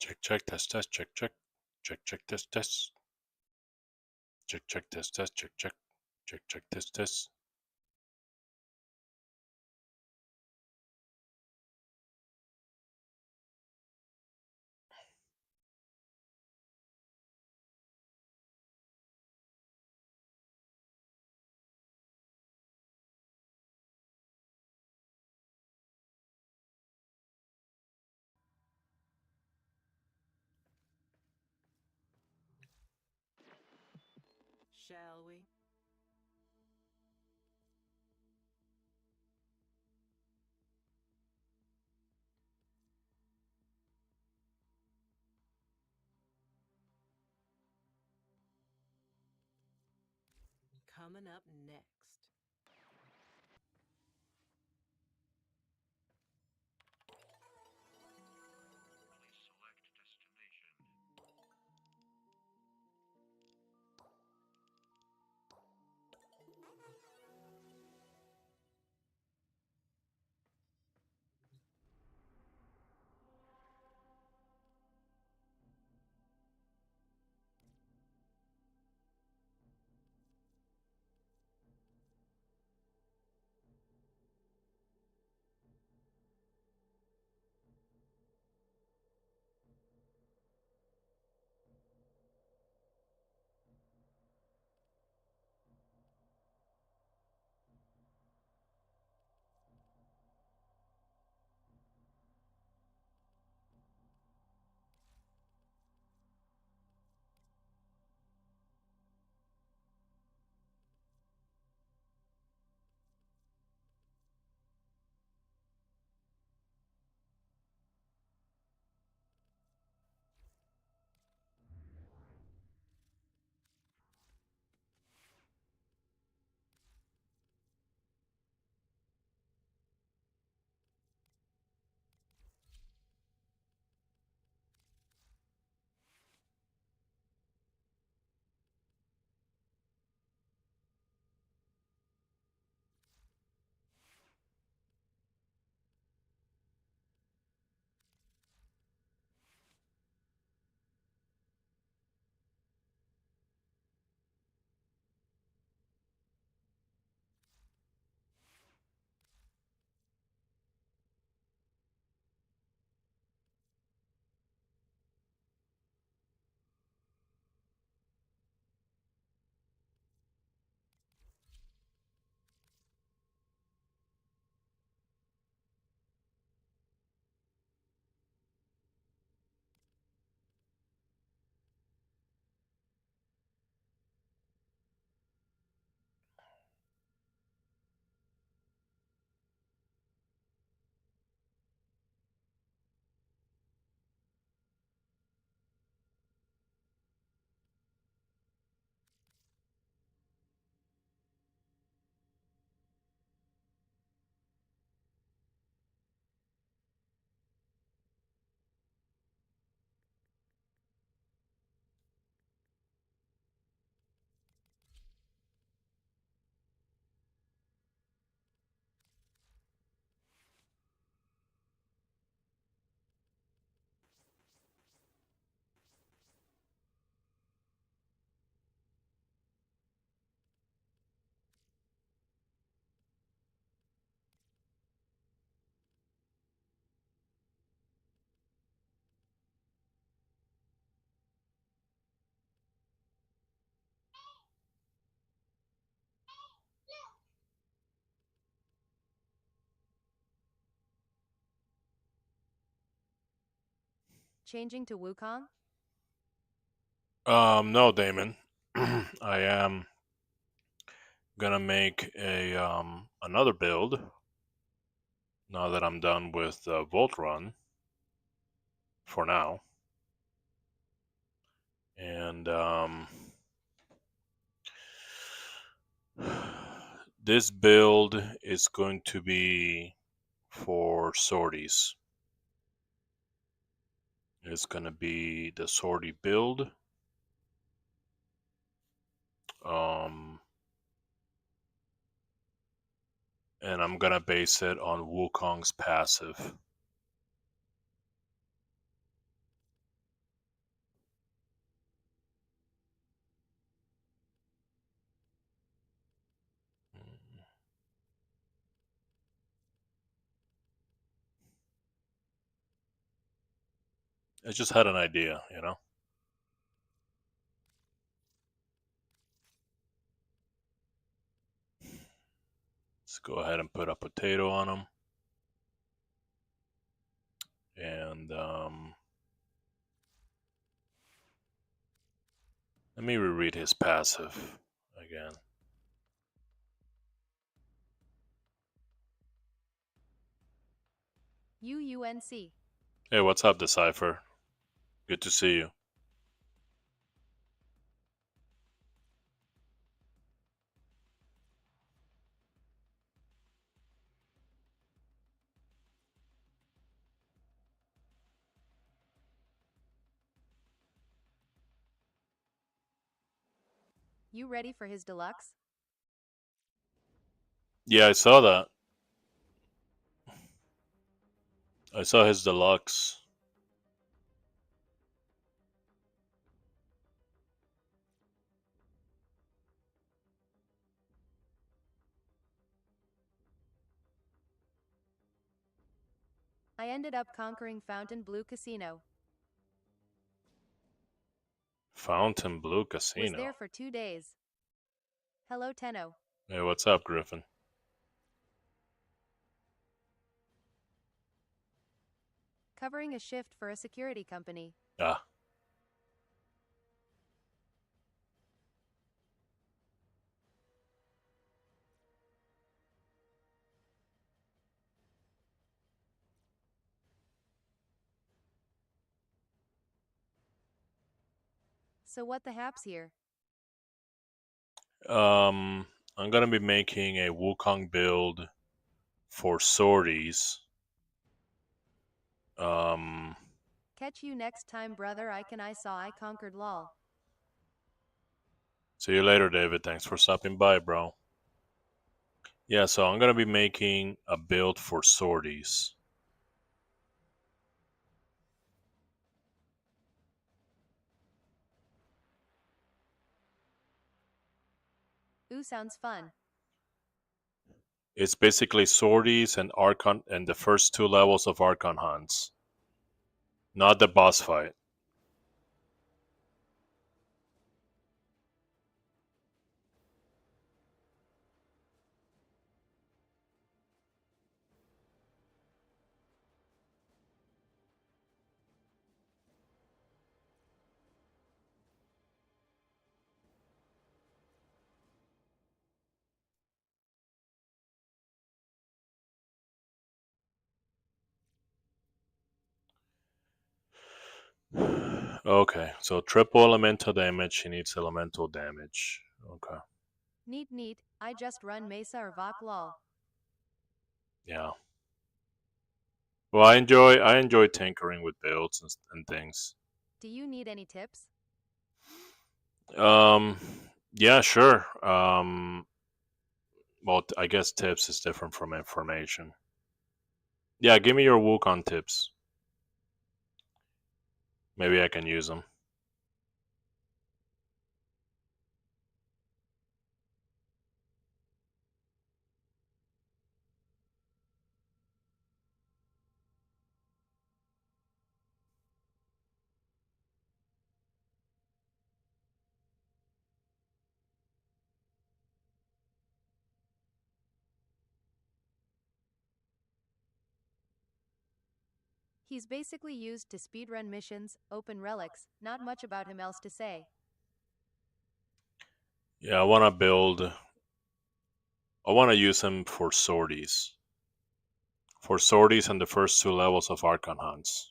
Check, check, test, test, check, check. Check, check, test, test. Check, check, test, test, check, check. Check, check, test, test. Shall we? Coming up next. Changing to Wukong? No, Damon. I am gonna make a another build now that I'm done with Volt Run for now, and this build is going to be for sorties. It's gonna be the sortie build. And I'm gonna base it on Wukong's passive. I just had an idea, you know? Let's go ahead and put a potato on him. And let me reread his passive again. UUNC. Hey, what's up, Decipher? Good to see you. You ready for his deluxe? Yeah, I saw that. I saw his deluxe. I ended up conquering Fountain Blue Casino. Fountain Blue Was Casino. there for 2 days. Hello, Tenno. Hey, what's up, Griffin? Covering a shift for a security company. Ah. So what the haps here? I'm gonna be making a Wukong build for sorties. Um, Catch you next time, brother. I saw I conquered lol. See you later, David. Thanks for stopping by, bro. Yeah, so I'm gonna be making a build for sorties. Ooh, sounds fun. It's basically sorties and Archon and the first 2 levels of Archon hunts. Not the boss fight. Okay, so triple elemental damage, she needs elemental damage. Okay. Neat. I just run Mesa or Vok lol. Yeah. Well, I enjoy tinkering with builds and things. Do you need any tips? Um, yeah, sure. Well, I guess tips is different from information. Yeah, give me your Wukong tips. Maybe I can use them. He's basically used to speedrun missions, open relics, not much about him else to say. Yeah, I want to build. I want to use him for sorties. For sorties and the first 2 levels of Archon hunts.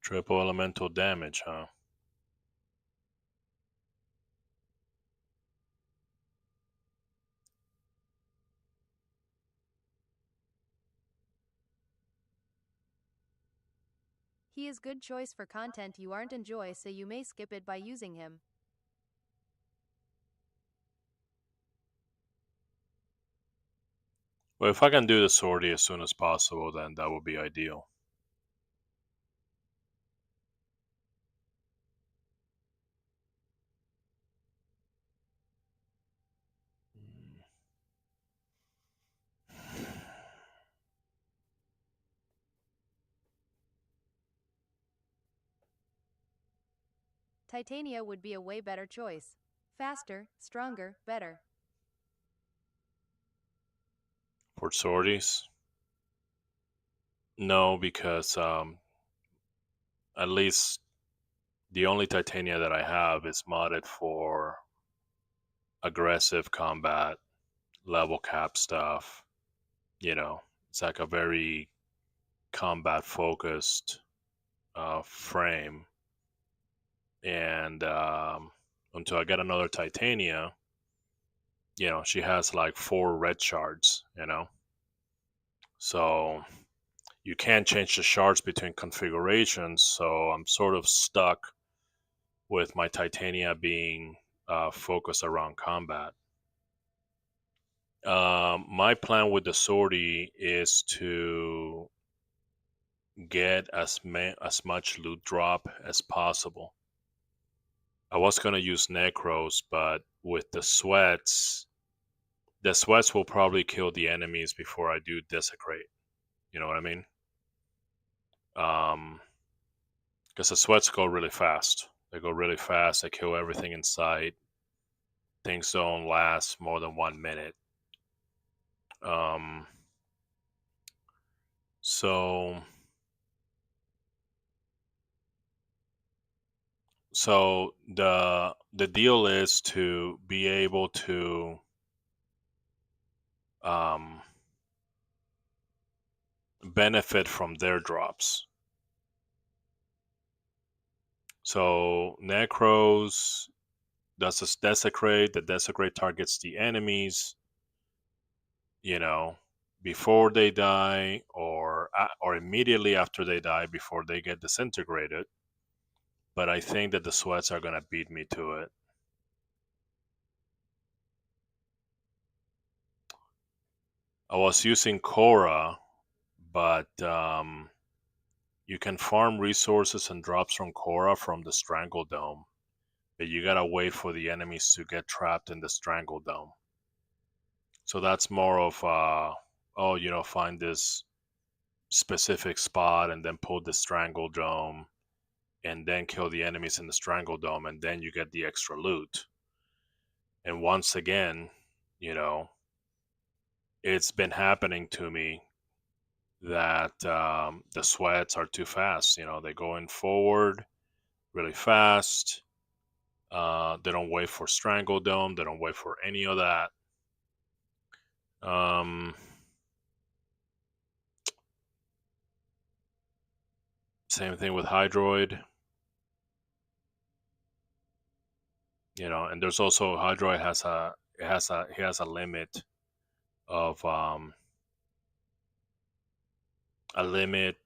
Triple elemental damage, huh? He is good choice for content you aren't enjoy, so you may skip it by using him. Well, if I can do the sortie as soon as possible, then that would be ideal. Titania would be a way better choice. Faster, stronger, better. For sorties? No, because at least the only Titania that I have is modded for aggressive combat, level cap stuff. You know, it's like a very combat focused frame. And until I get another Titania, she has like 4 red shards, So you can't change the shards between configurations, so I'm sort of stuck with my Titania being focused around combat. My plan with the sortie is to get as much loot drop as possible. I was gonna use Necros, but with the sweats will probably kill the enemies before I do Desecrate. You know what I mean? Because the sweats go really fast. They go really fast. They kill everything in sight. Things don't last more than 1 minute. Um, so the deal is to be able to benefit from their drops. So Necros does a Desecrate. The Desecrate targets the enemies, before they die or immediately after they die before they get disintegrated. But I think that the sweats are gonna beat me to it. I was using Korra, but you can farm resources and drops from Korra from the Strangle Dome, but you gotta wait for the enemies to get trapped in the Strangle Dome. So that's more of find this specific spot and then pull the Strangle Dome and then kill the enemies in the Strangle Dome, and then you get the extra loot. And once again, it's been happening to me that the sweats are too fast. They go in forward really fast. They don't wait for Strangle Dome. They don't wait for any of that. Same thing with Hydroid. And there's also Hydroid he has a limit of a limit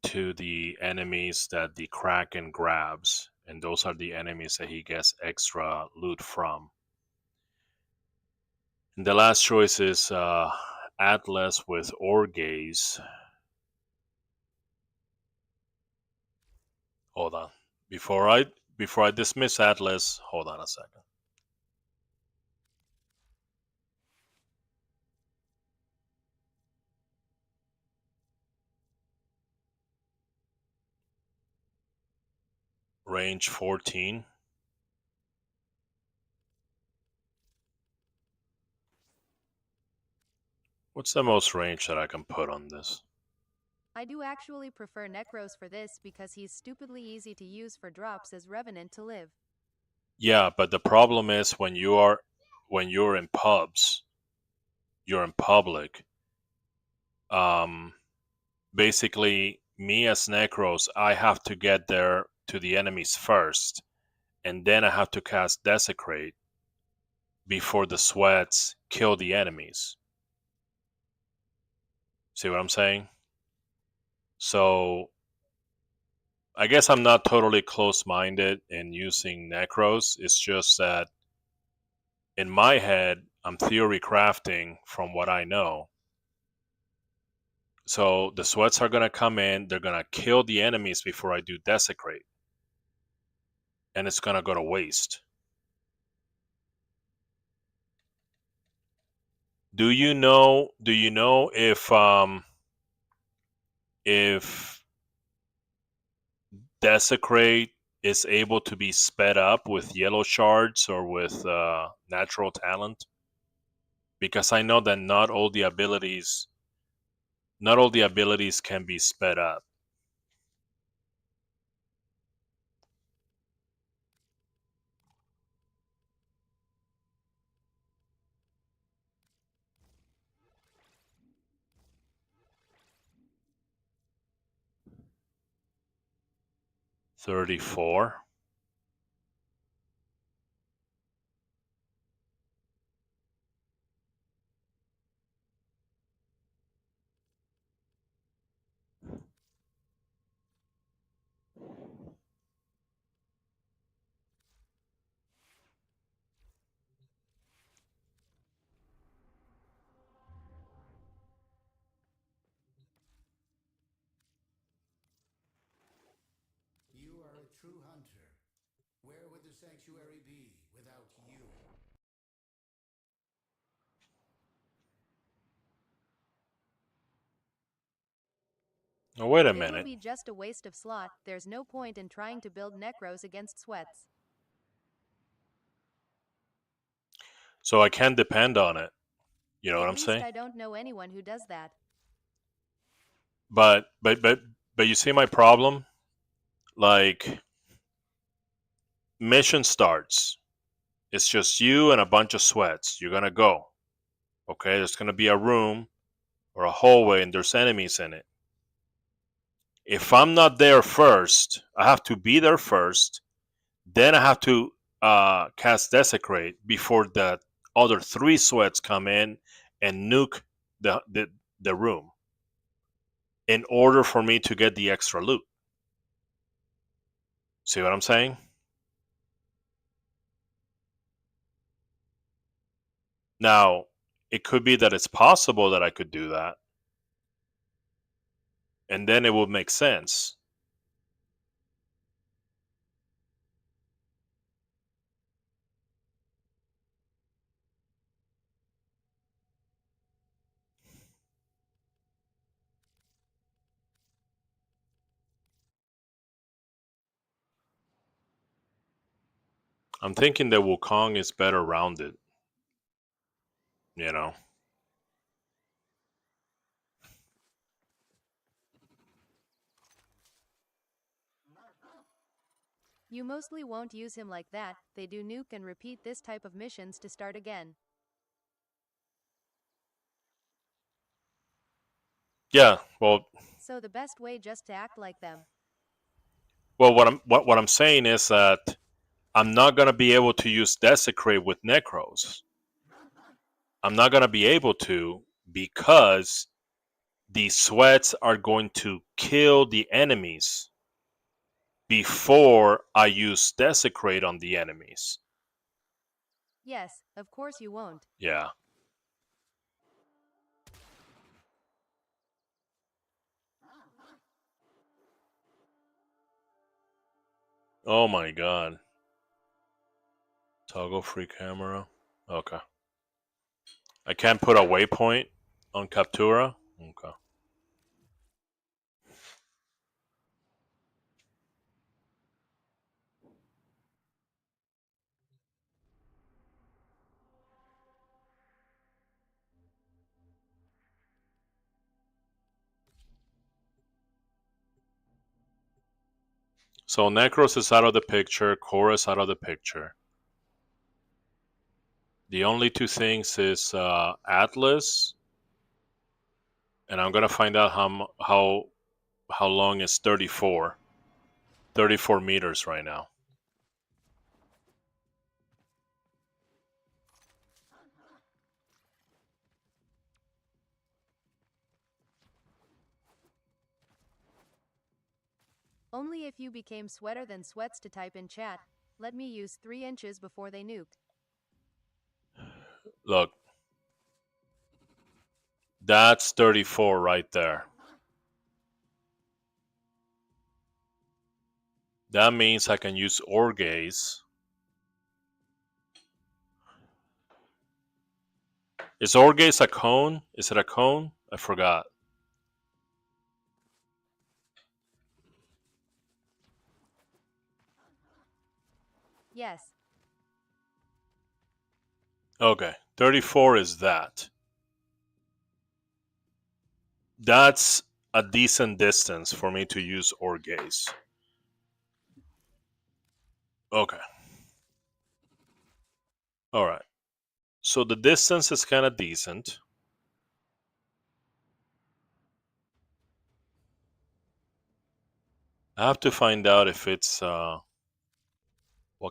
to the enemies that the Kraken grabs, and those are the enemies that he gets extra loot from. And the last choice is Atlas with Orgaze. Hold on. Before I dismiss Atlas, hold on a second. Range 14. What's the most range that I can put on this? I do actually prefer Necros for this because he's stupidly easy to use for drops as Revenant to live. Yeah, but the problem is when you're in pubs, you're in public. Basically, me as Necros, I have to get there to the enemies first, and then I have to cast Desecrate before the sweats kill the enemies. See what I'm saying? So I guess I'm not totally close-minded in using Necros. It's just that in my head, I'm theory crafting from what I know. So the sweats are gonna come in, they're gonna kill the enemies before I do desecrate. And it's gonna go to waste. Do you know if desecrate is able to be sped up with yellow shards or with natural talent? Because I know that not all the abilities can be sped up. $34. You are a true hunter. Where would the sanctuary be without you? Oh, wait a It will minute. be just a waste of slot. There's no point in trying to build necros against sweats. So I can depend on it. You know what At I'm least saying? I don't know anyone who does that. But you see my problem? Like, mission starts. It's just you and a bunch of sweats. You're gonna go. Okay, there's gonna be a room or a hallway and there's enemies in it. If I'm not there first, I have to be there first. Then I have to cast Desecrate before the other three sweats come in and nuke the room in order for me to get the extra loot. See what I'm saying? Now, it could be that it's possible that I could do that, and then it would make sense. I'm thinking that Wukong is better rounded, you know? You mostly won't use him like that. They do nuke and repeat this type of missions to start again. Yeah, well, So the best way just to act like them. what I'm saying is that I'm not gonna be able to use Desecrate with Necros. I'm not gonna be able to because the sweats are going to kill the enemies before I use Desecrate on the enemies. Yes, of course you won't. Yeah. Oh my god. Toggle free camera. Okay. I can't put a waypoint on Captura. Okay. So Necros is out of the picture. Korra is out of the picture. The only two things is Atlas, and I'm gonna find out how long is 34. 34 meters right now. Only if you became sweater than sweats to type in chat. Let me use 3 inches before they nuke. Look, that's 34 right there. That means I can use OR gaze. Is OR gaze a cone? Is it a cone? I forgot. Yes. Okay, 34 is that. That's a decent distance for me to use OR gaze. Okay. All right. So the distance is kind of decent. I have to find out if it's what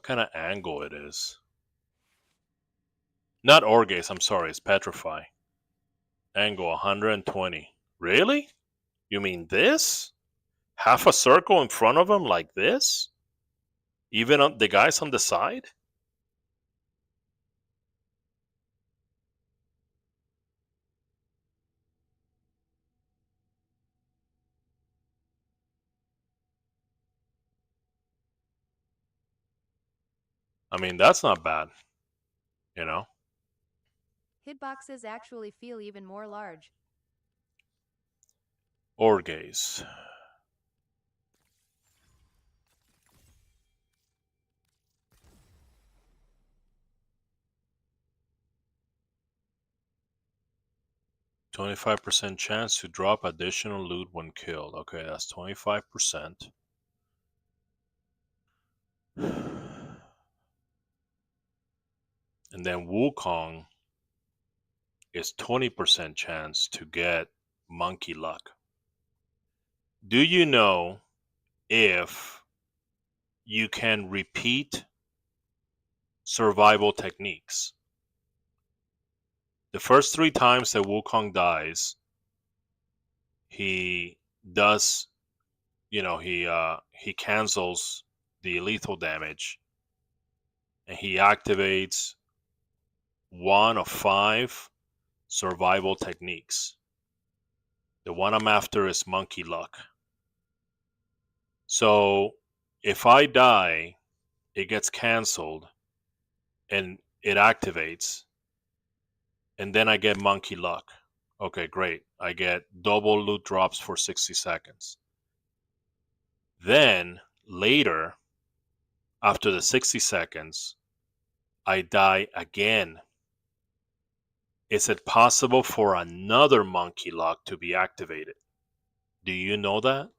kind of angle it is. Not OR gaze, I'm sorry, it's petrify. Angle 120. Really? You mean this? Half a circle in front of him like this? Even on the guys on the side? I mean, that's not bad, you know? Hitboxes actually feel even more large. OR gaze. "25% chance to drop additional loot when killed." Okay, that's 25%. And then Wukong is 20% chance to get monkey luck. Do you know if you can repeat survival techniques? The first 3 times that Wukong dies, he does, he cancels the lethal damage and he activates one of 5 survival techniques. The one I'm after is monkey luck. So if I die, it gets canceled and it activates, and then I get monkey luck. Okay, great. I get double loot drops for 60 seconds. Then later, after the 60 seconds, I die again. Is it possible for another monkey luck to be activated? Do you know that?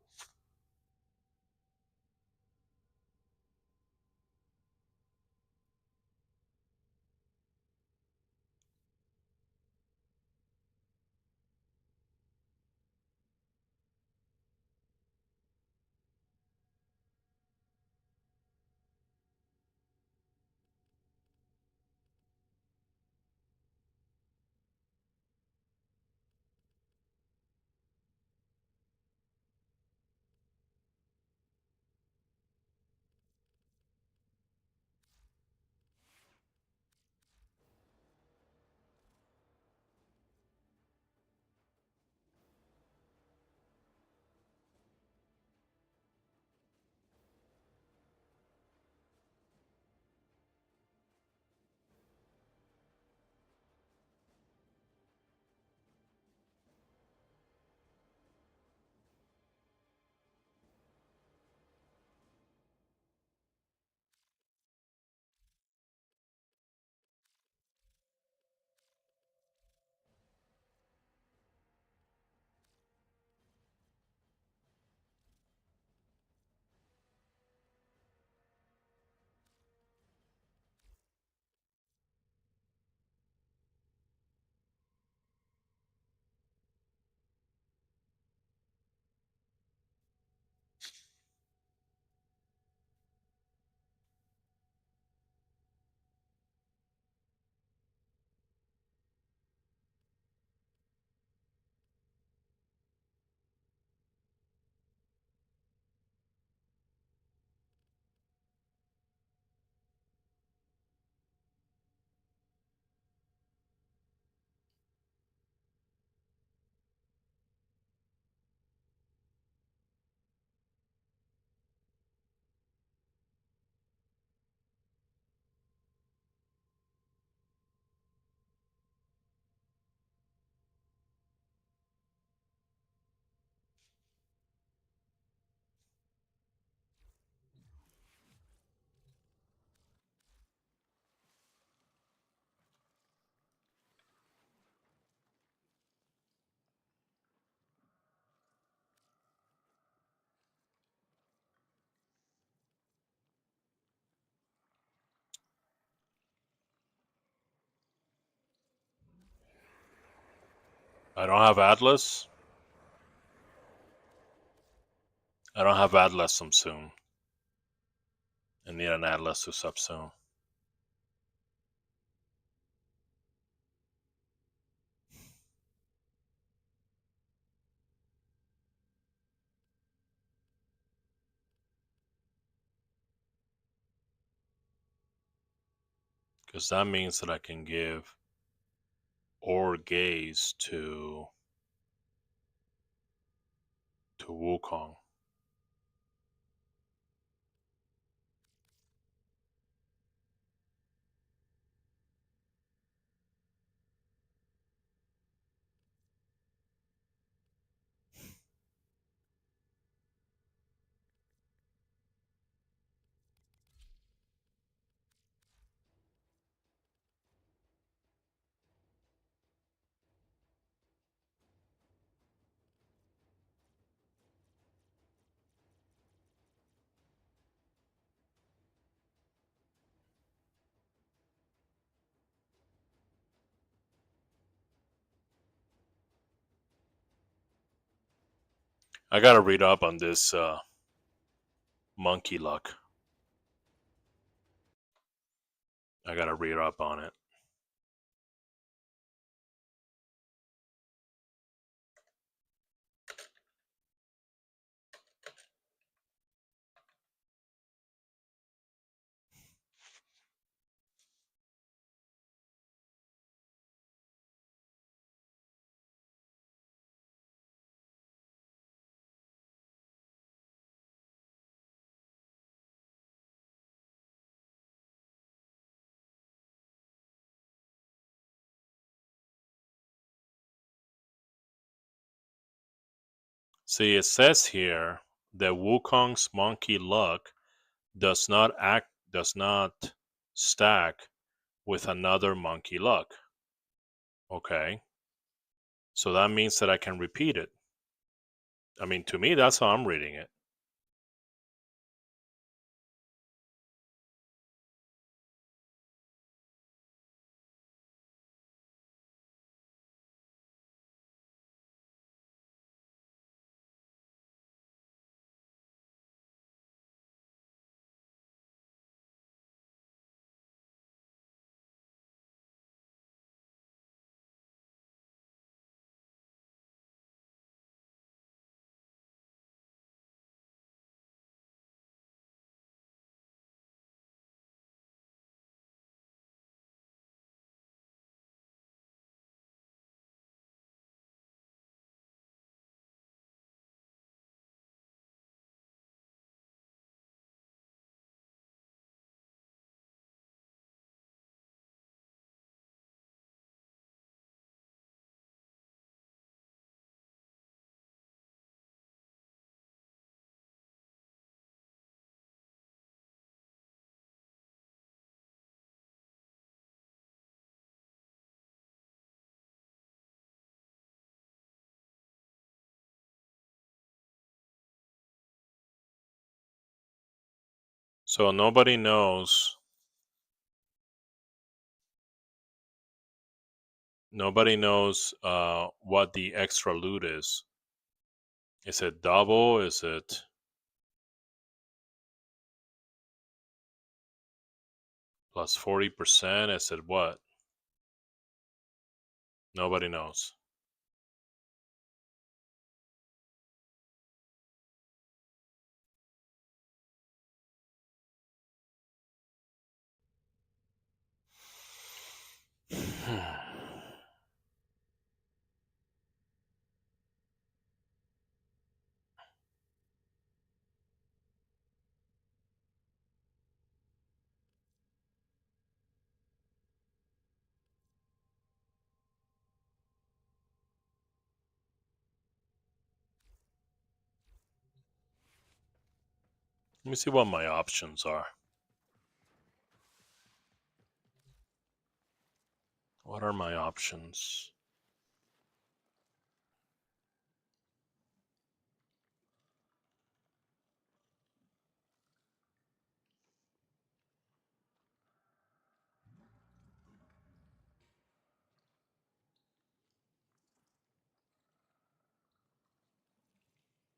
I don't have Atlas. I don't have Atlas soon. I need an Atlas to sub soon. Because that means that I can give or gaze to Wukong. I gotta read up on this monkey luck. I gotta read up on it. See, it says here that Wukong's monkey luck does not stack with another monkey luck. Okay. So that means that I can repeat it. I mean, to me, that's how I'm reading it. So nobody knows. Nobody knows what the extra loot is. Is it double? Is it plus 40%? Is it what? Nobody knows. Let me see what my options are. What are my options?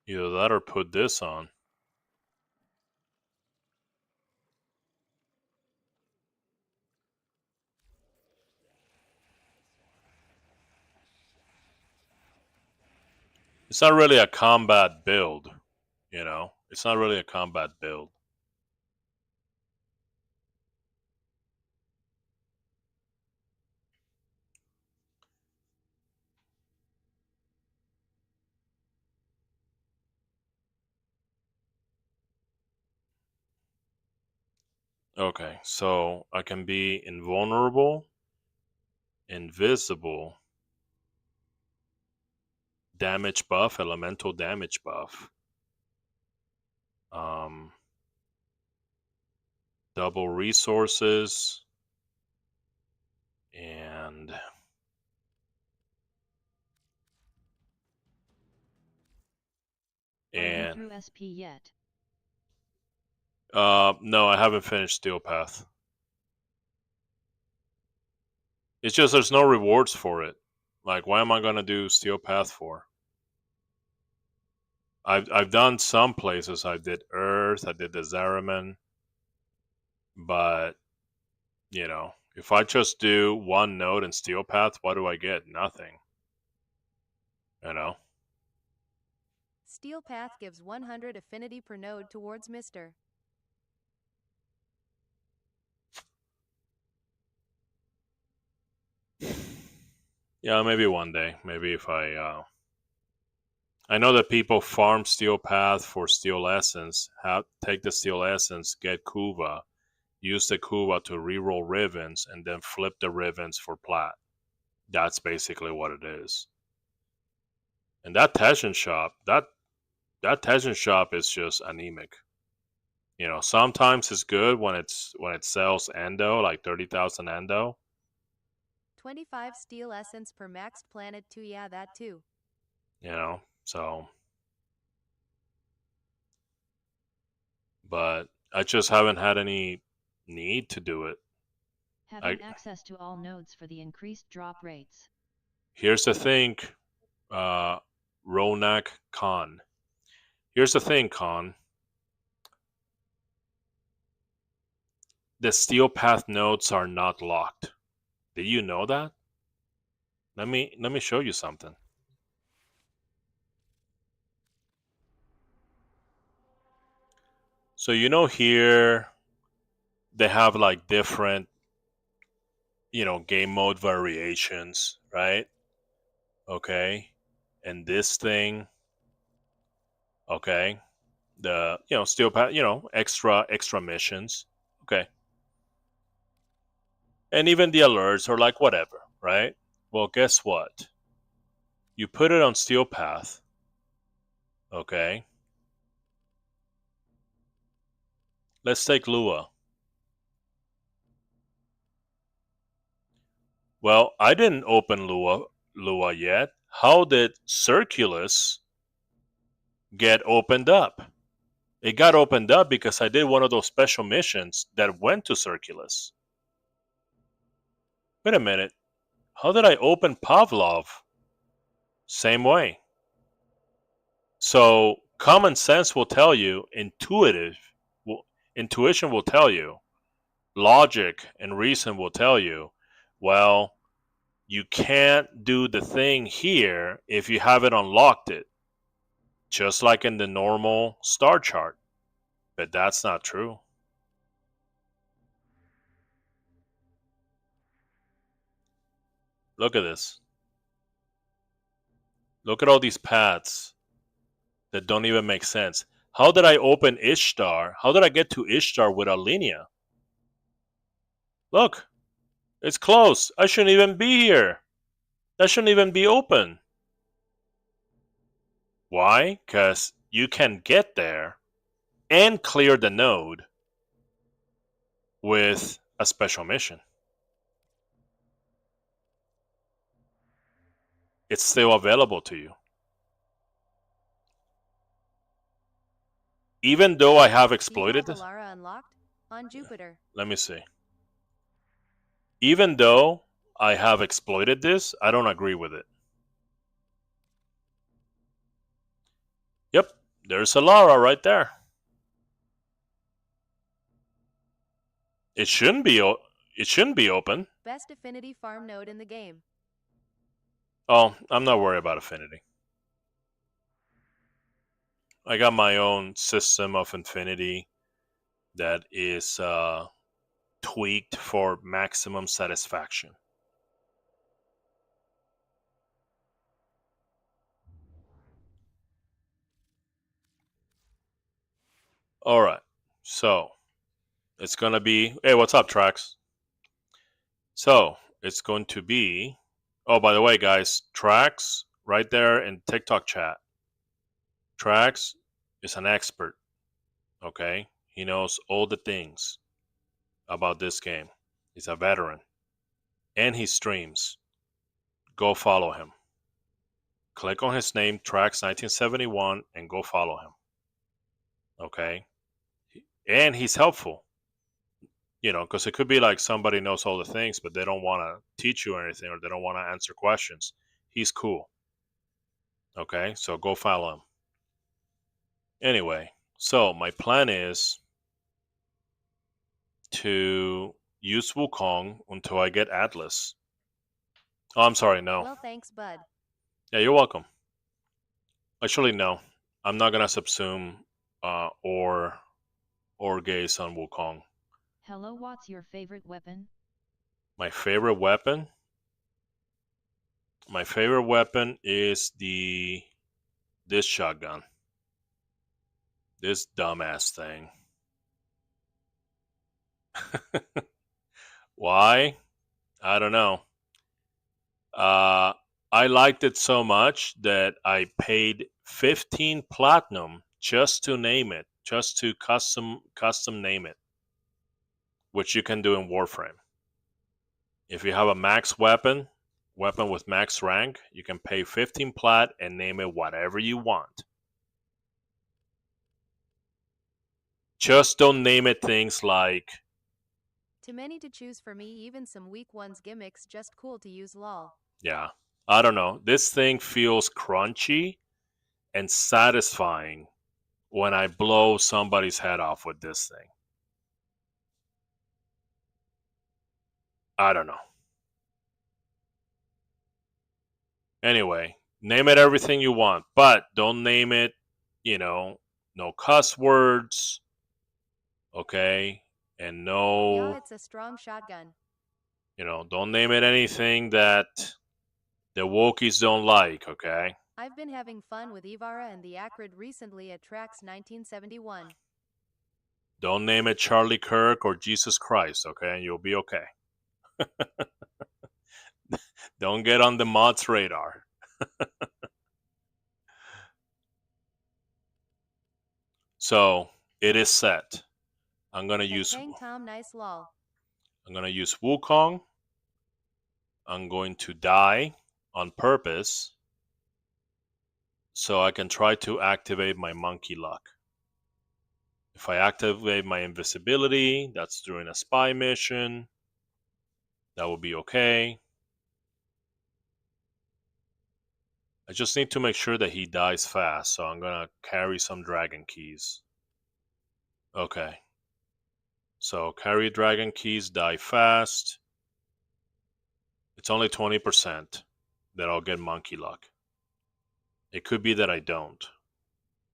Either that or put this on. It's not really a combat build, you know? It's not really a combat build. Okay, so I can be invulnerable, invisible, damage buff, elemental damage buff, um, double resources, and Are you through SP yet? no, I haven't finished Steel Path. It's just there's no rewards for it. Like, why am I gonna do Steel Path for? I've done some places. I did Earth, I did the Zariman, but you know, if I just do one node in Steel Path, what do I get? Nothing. You know. Steel Path gives 100 affinity per node towards Mr. Yeah, maybe one day. Maybe if I know that people farm Steel Path for Steel Essence. Take the Steel Essence, get Kuva, use the Kuva to reroll Rivens, and then flip the Rivens for Plat. That's basically what it is. And that Teschen shop, that Teschen shop is just anemic. You know, sometimes it's good when it sells Endo, like 30,000 Endo. 25 steel essence per maxed planet 2. Yeah, that too. You know, so. But I just haven't had any need to do it. Having access to all nodes for the increased drop rates. Here's the thing, Ronak Khan. Here's the thing, Khan. The Steel Path nodes are not locked. Did you know that? Let me show you something. So you know here they have like different, you know, game mode variations, right? Okay. And this thing, okay, the, you know, Steel Path, you know, extra missions. Okay. And even the alerts are like whatever, right? Well, guess what? You put it on Steel Path, okay? Let's take Lua. Well, I didn't open Lua yet. How did Circulus get opened up? It got opened up because I did one of those special missions that went to Circulus. Wait a minute. How did I open Pavlov? Same way. So common sense will tell you, intuition will tell you, logic and reason will tell you, well, you can't do the thing here if you haven't unlocked it, just like in the normal star chart. But that's not true. Look at this. Look at all these paths that don't even make sense. How did I open Ishtar? How did I get to Ishtar without Linnea? Look, it's closed. I shouldn't even be here. That shouldn't even be open. Why? Because you can get there and clear the node with a special mission. It's still available to you. Even though I have exploited this. Alara unlocked on Jupiter. Let me see. Even though I have exploited this, I don't agree with it. Yep. There's a Lara right there. It shouldn't be. It shouldn't be open. Best affinity farm node in the game. Oh, I'm not worried about affinity. I got my own system of infinity that is tweaked for maximum satisfaction. All right, so it's gonna be. Hey, what's up, Trax? So it's going to be. Oh, by the way, guys, Trax right there in TikTok chat. Trax is an expert. Okay, he knows all the things about this game. He's a veteran, and he streams. Go follow him. Click on his name, Trax1971, and go follow him. Okay, and he's helpful. You know, because it could be like somebody knows all the things, but they don't want to teach you anything or they don't want to answer questions. He's cool. Okay, so go follow him. Anyway, so my plan is to use Wukong until I get Atlas. Oh, I'm sorry, no. Well, thanks, bud. Yeah, you're welcome. Actually, no. I'm not gonna subsume or gaze on Wukong. Hello, what's your favorite weapon? My favorite weapon? My favorite weapon is this shotgun. This dumbass thing. Why? I don't know. I liked it so much that I paid 15 platinum just to name it, just to custom name it, which you can do in Warframe. If you have a max weapon with max rank, you can pay 15 plat and name it whatever you want. Just don't name it things like. Too many to choose for me, even some weak ones gimmicks, just cool to use lol. Yeah, I don't know. This thing feels crunchy and satisfying when I blow somebody's head off with this thing. I don't know. Anyway, name it everything you want, but don't name it, no cuss words, okay? And Yeah, no, it's a strong shotgun. don't name it anything that the wokies don't like, okay? I've been having fun with Ivara and the Acrid recently at Trax 1971. Don't name it Charlie Kirk or Jesus Christ, okay? And you'll be okay. Don't get on the mods radar. So it is set. I'm gonna use Hang Tom, nice lol. Wukong. I'm going to die on purpose so I can try to activate my monkey luck. If I activate my invisibility, that's during a spy mission. That will be okay. I just need to make sure that he dies fast, so I'm gonna carry some dragon keys. Okay. So carry dragon keys, die fast. It's only 20% that I'll get monkey luck. It could be that I don't,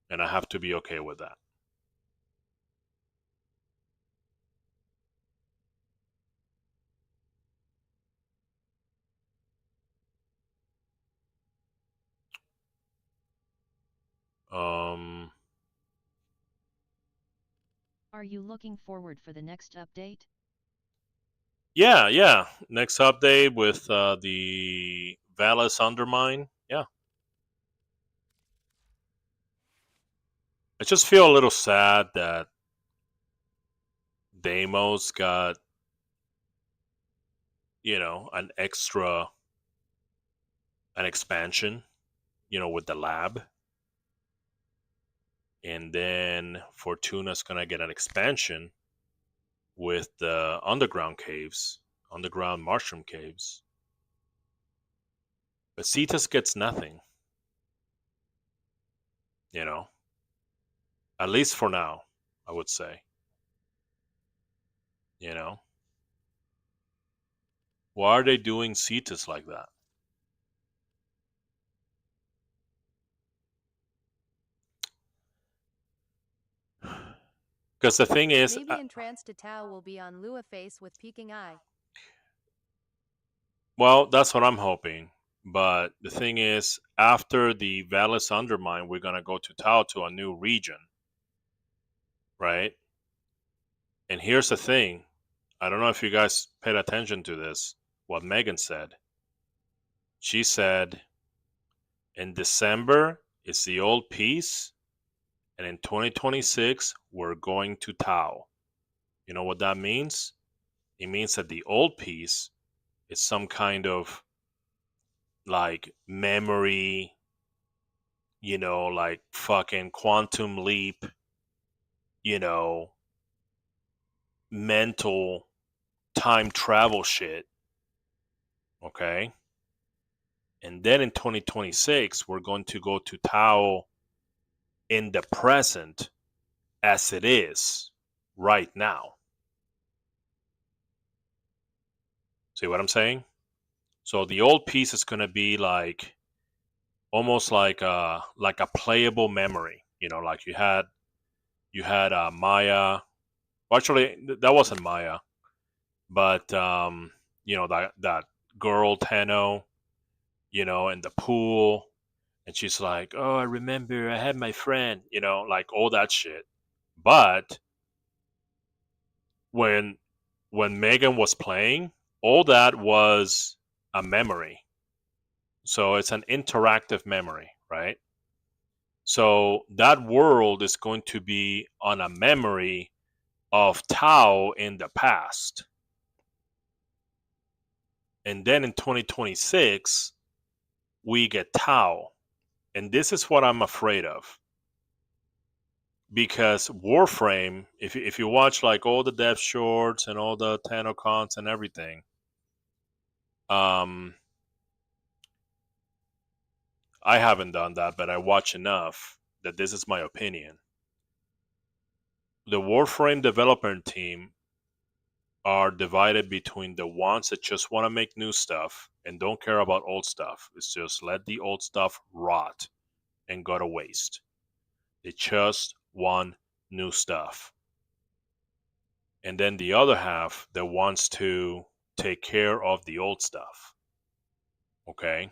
and I have to be okay with that. Are you looking forward for the next update? Yeah. Next update with the Valis Undermine. Yeah. I just feel a little sad that Deimos got, an expansion, with the lab. And then Fortuna's gonna get an expansion with the underground mushroom caves. But Cetus gets nothing. At least for now, I would say. You know, why are they doing Cetus like that? Because the thing is, Maybe Entranced to Tau will be on Lua face with peeking eye. well, that's what I'm hoping. But the thing is, after the Valis Undermine, we're gonna go to Tau to a new region, right? And here's the thing: I don't know if you guys paid attention to this. What Megan said. She said, in December it's the old piece, and in 2026 we're going to Tau. You know what that means? It means that the old piece is some kind of like memory, like fucking quantum leap, you know, mental time travel shit. Okay. And then in 2026, we're going to go to Tao in the present as it is right now. See what I'm saying? So the old piece is going to be like almost like a playable memory. Like you had Maya. Well, actually, that wasn't Maya, but that girl Tenno, in the pool, and she's like, "Oh, I remember, I had my friend," like all that shit. But when Megan was playing, all that was a memory. So it's an interactive memory, right? So that world is going to be on a memory of Tao in the past. And then in 2026, we get Tao. And this is what I'm afraid of. Because Warframe, if you watch like all the dev shorts and all the TennoCons and everything, I haven't done that, but I watch enough that this is my opinion. The Warframe development team are divided between the ones that just want to make new stuff and don't care about old stuff. It's just let the old stuff rot and go to waste. They just want new stuff. And then the other half that wants to take care of the old stuff. Okay?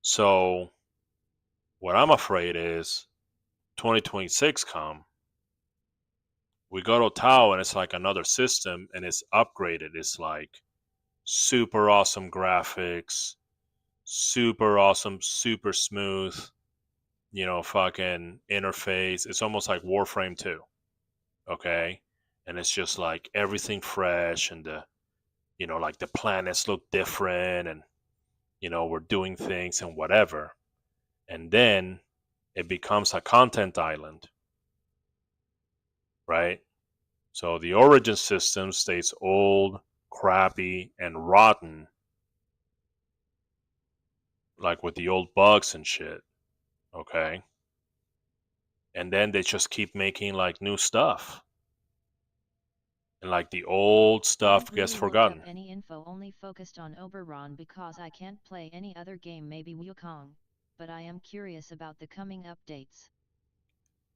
So what I'm afraid is 2026 come, we go to Tau and it's like another system and it's upgraded. It's like super awesome graphics, super awesome, super smooth, fucking interface. It's almost like Warframe 2. Okay? And it's just like everything fresh and like the planets look different and we're doing things and whatever. And then it becomes a content island, right? So the origin system stays old, crappy, and rotten, like with the old bugs and shit, okay? And then they just keep making like new stuff. And like the old stuff Haven't gets really forgotten. looked up any info, only focused on Oberon because I can't play any other game, maybe Wukong, but I am curious about the coming updates.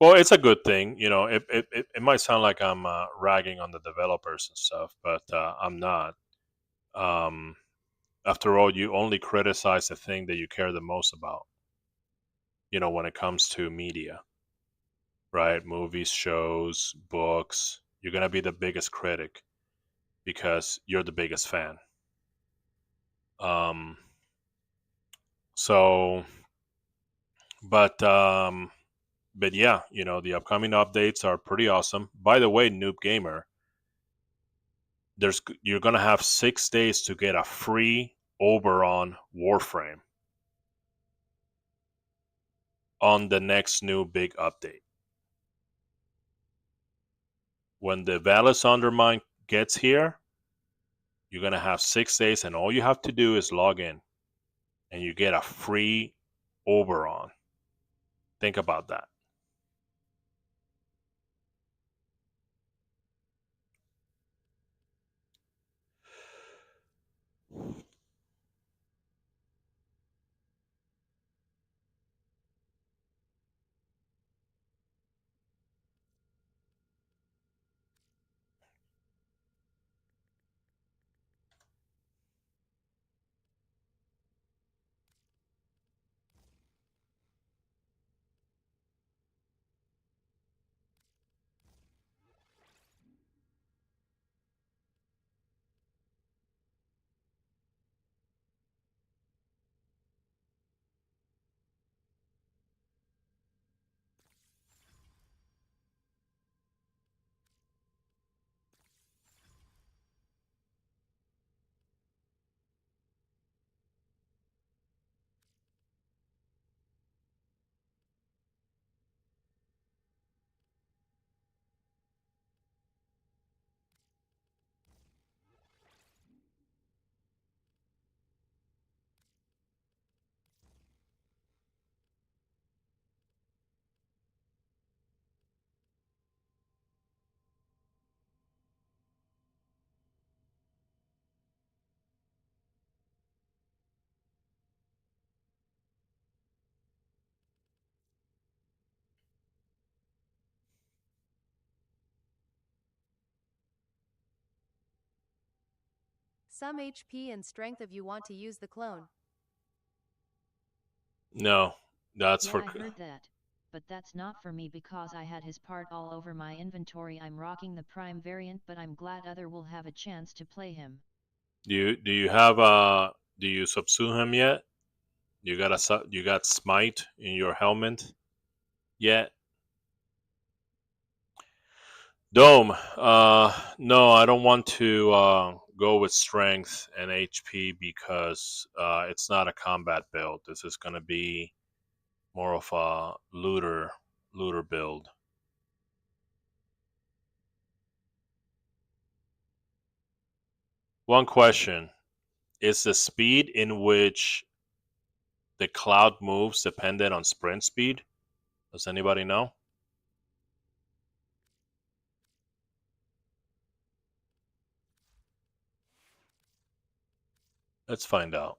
Well, it's a good thing. It might sound like I'm ragging on the developers and stuff, but I'm not. Um, After all, you only criticize the thing that you care the most about, when it comes to media, right? Movies, shows, books. You're going to be the biggest critic because you're the biggest fan. Um, so, but, um, but yeah, the upcoming updates are pretty awesome. By the way, Noob Gamer, you're going to have 6 days to get a free Oberon Warframe on the next new big update. When the Valis Undermine gets here, you're going to have 6 days, and all you have to do is log in, and you get a free Oberon. Think about that. some HP and strength if you want to use the clone. No, that's Yeah, for. I heard that. But that's not for me because I had his part all over my inventory. I'm rocking the Prime variant, but I'm glad other will have a chance to play him. Do you subsue him yet? You got smite in your helmet yet? Dome. No, I don't want to go with strength and HP because it's not a combat build. This is gonna be more of a looter build. One question: is the speed in which the cloud moves dependent on sprint speed? Does anybody know? Let's find out.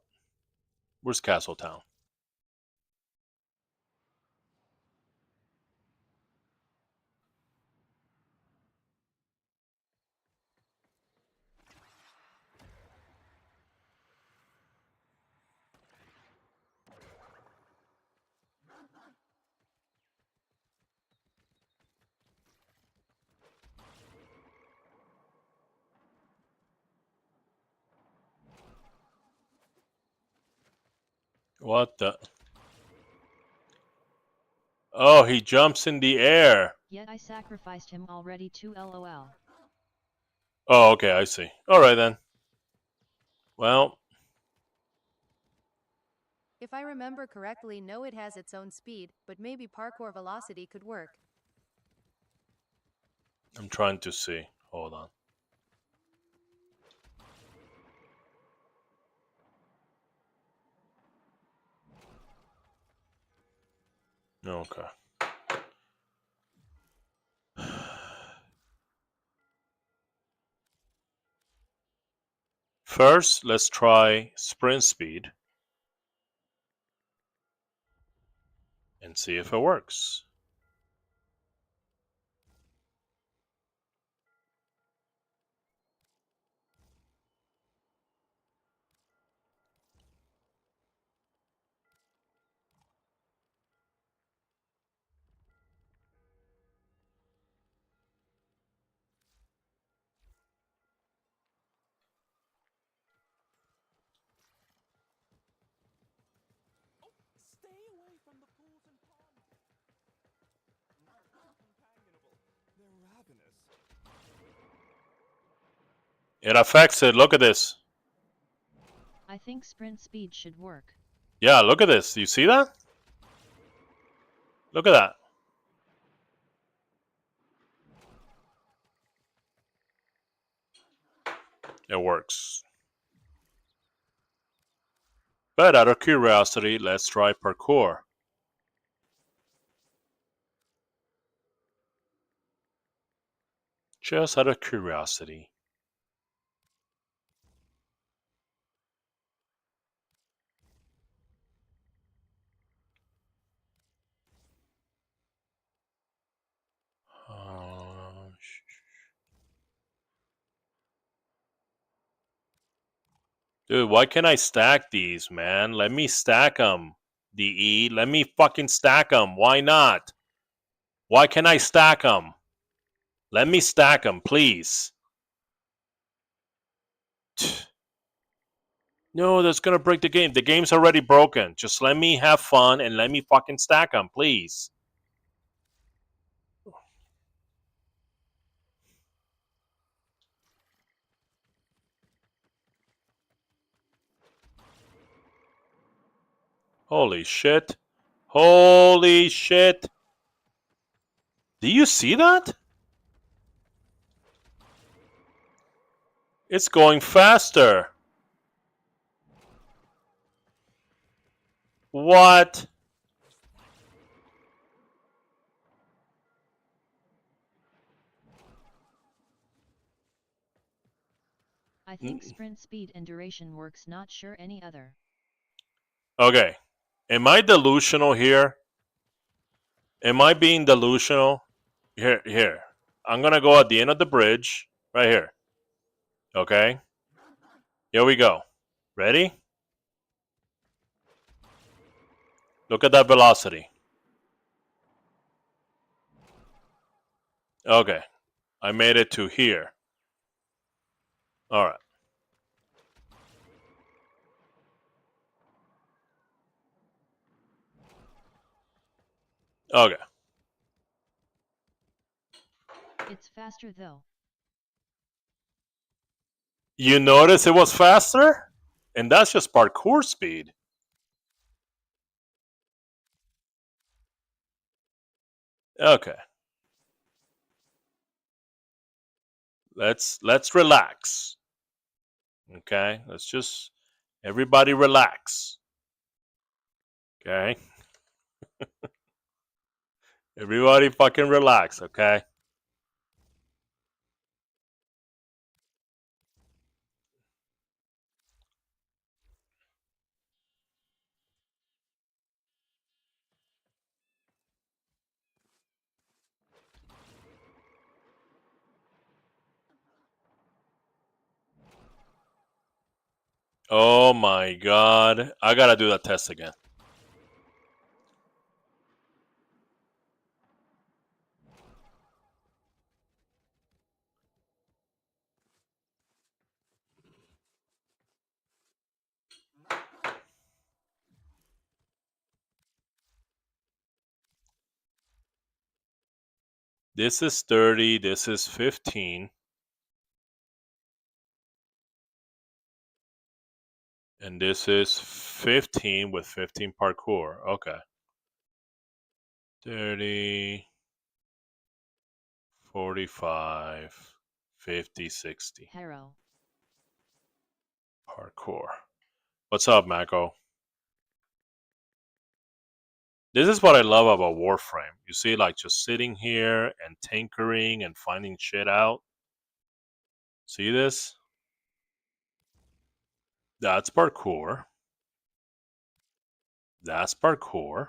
Where's Castletown? What the? Oh, he jumps in the air. Yet I sacrificed him already to LOL. Oh, okay, I see. All right then. Well, If I remember correctly, no, it has its own speed, but maybe parkour velocity could work. I'm trying to see. Hold on. Okay. First, let's try sprint speed and see if it works. Stay away from the pools and ponds. Companionable. They're ravenous. It affects it. Look at this. I think sprint speed should work. Yeah, look at this. You see that? Look at that. It works. But out of curiosity, let's try parkour. Just out of curiosity. Dude, why can't I stack these, man? Let me stack them. DE, let me fucking stack them. Why not? Why can't I stack them? Let me stack them, please. No, that's gonna break the game. The game's already broken. Just let me have fun and let me fucking stack them, please. Holy shit. Holy shit. Do you see that? It's going faster. What? I think sprint speed and duration works, not sure any other. Okay. Am I delusional here? Am I being delusional? Here. I'm gonna go at the end of the bridge. Right here. Okay? Here we go. Ready? Look at that velocity. Okay. I made it to here. All right. Okay. It's faster though. You notice it was faster? And that's just parkour speed. Okay. Let's relax. Okay? Let's just everybody relax. Okay? Everybody fucking relax, okay? Oh my god. I gotta do that test again. This is 30, this is 15. And this is 15 with 15 parkour. Okay. 30, 45, 50, 60. Hero. Parkour. What's up, Mako? This is what I love about Warframe. You see, like, just sitting here and tinkering and finding shit out. See this? That's parkour. That's parkour.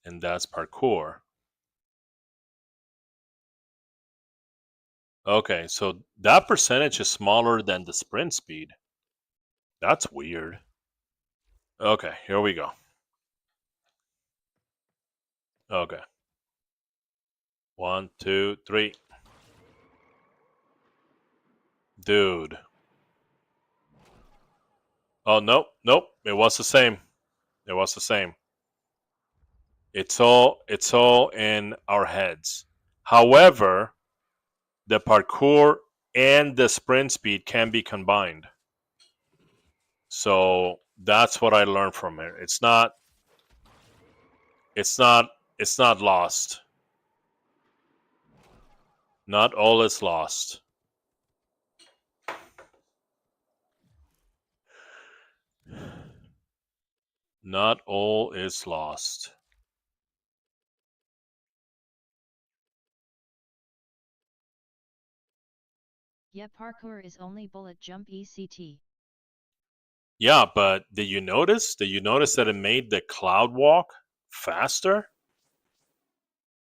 And that's parkour. Okay, so that percentage is smaller than the sprint speed. That's weird. Okay, here we go. Okay. 1, 2, 3. Dude. Oh, nope, nope. It was the same. It was the same. It's all in our heads. However, the parkour and the sprint speed can be combined. So that's what I learned from it. It's not lost. Not all is lost. Not all is lost. Yeah, parkour is only bullet jump ECT. Yeah, but did you notice? Did you notice that it made the cloud walk faster?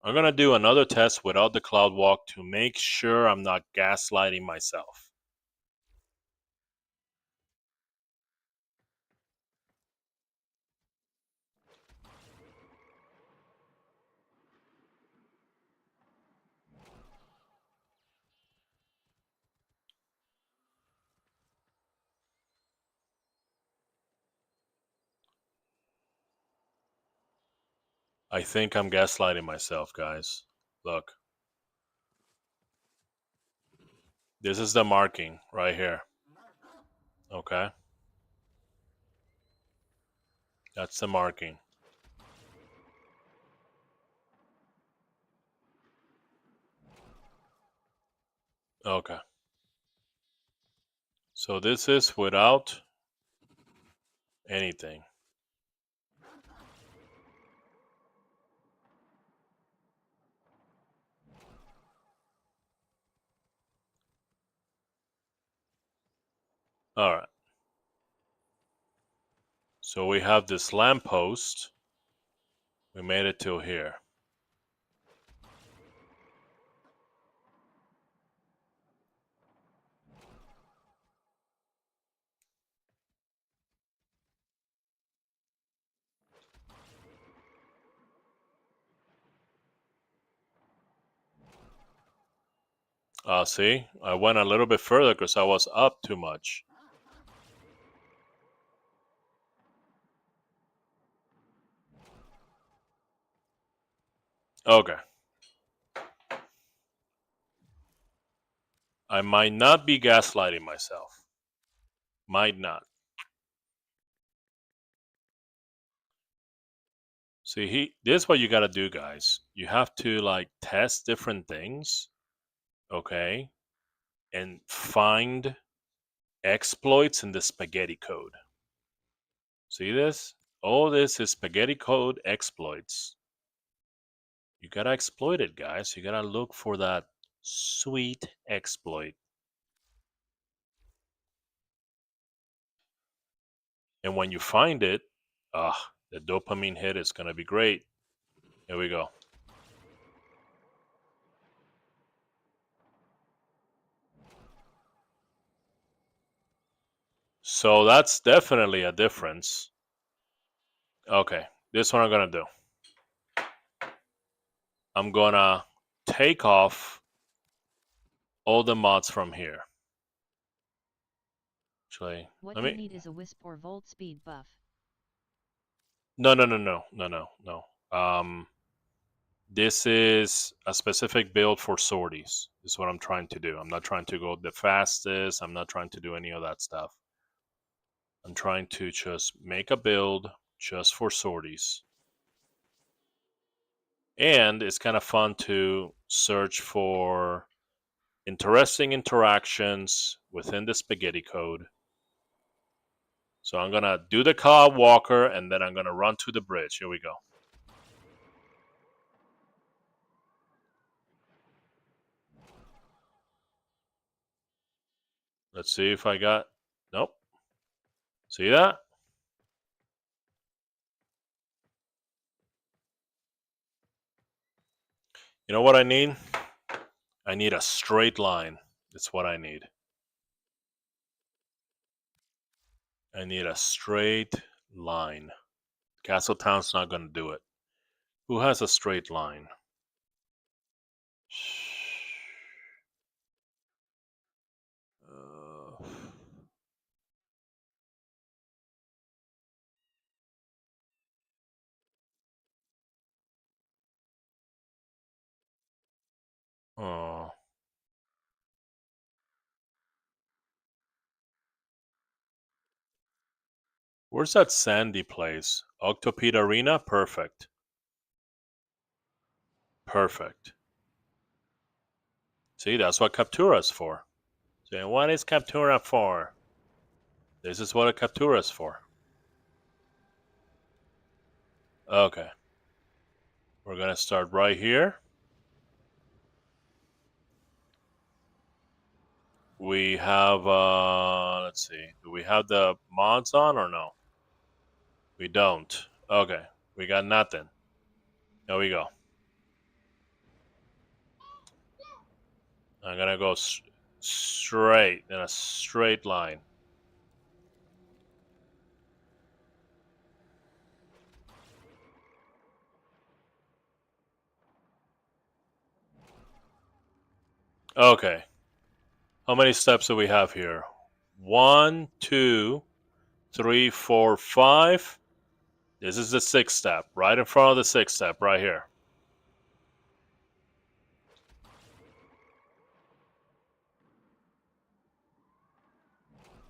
I'm gonna do another test without the cloud walk to make sure I'm not gaslighting myself. I think I'm gaslighting myself, guys. Look. This is the marking right here. Okay? That's the marking. Okay. So this is without anything. All right. So we have this lamppost. We made it till here. See, I went a little bit further because I was up too much. Okay. I might not be gaslighting myself. Might not. See, this is what you gotta do, guys. You have to like test different things, okay, and find exploits in the spaghetti code. See this? All this is spaghetti code exploits. You gotta exploit it, guys. You gotta look for that sweet exploit. And when you find it, the dopamine hit is gonna be great. Here we go. So that's definitely a difference. Okay, this one I'm gonna do. I'm gonna take off all the mods from here. Actually, What let you me. need is a wisp or volt speed buff. No. This is a specific build for sorties. Is what I'm trying to do. I'm not trying to go the fastest. I'm not trying to do any of that stuff. I'm trying to just make a build just for sorties. And it's kind of fun to search for interesting interactions within the spaghetti code. So I'm going to do the car walker and then I'm going to run to the bridge. Here we go. Let's see if I got... Nope. See that? You know what I need? I need a straight line. That's what I need. I need a straight line. Castletown's not going to do it. Who has a straight line? Uh, oh. Where's that sandy place? Octopede Arena? Perfect. Perfect. See, that's what Captura's for. So what is Captura for? This is what a Captura is for. Okay. We're gonna start right here. We have, let's see. Do we have the mods on or no? We don't. Okay. We got nothing. There we go. I'm gonna go straight in a straight line. Okay. How many steps do we have here? 1, 2, 3, 4, 5. This is the sixth step, right in front of the sixth step, right here.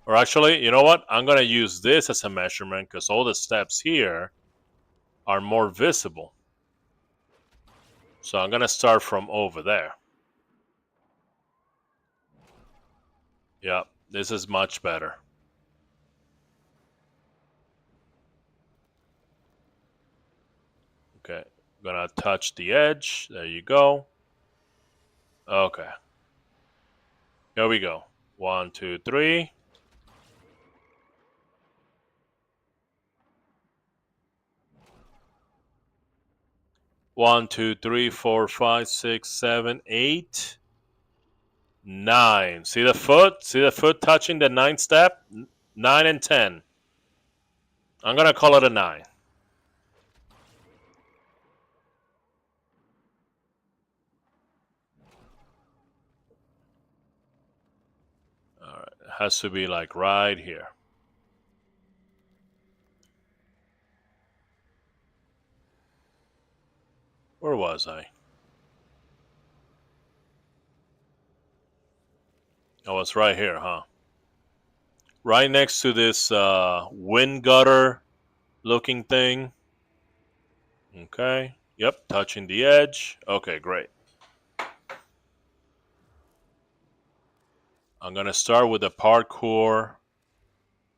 Or actually, you know what? I'm going to use this as a measurement because all the steps here are more visible. So I'm going to start from over there. Yep, this is much better. Okay, I'm going to touch the edge. There you go. Okay. Here we go. 1, 2, 3. One, two, three, four, five, 6, 7, 8, 9. See the foot? See the foot touching the ninth step? 9 and 10. I'm gonna call it a 9. Has to be like right here. Where was I? Oh, it's right here, huh? Right next to this wind gutter looking thing. Okay. Yep, touching the edge. Okay, great. I'm going to start with the parkour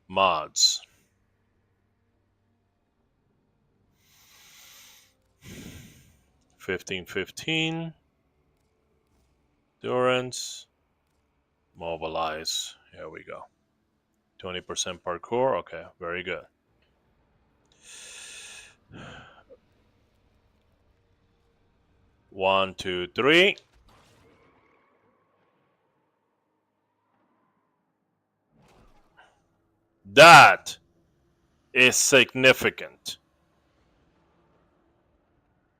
mods. 1515. Endurance. Mobilize. Here we go. 20% parkour. Okay, very good. One, two, three. That is significant.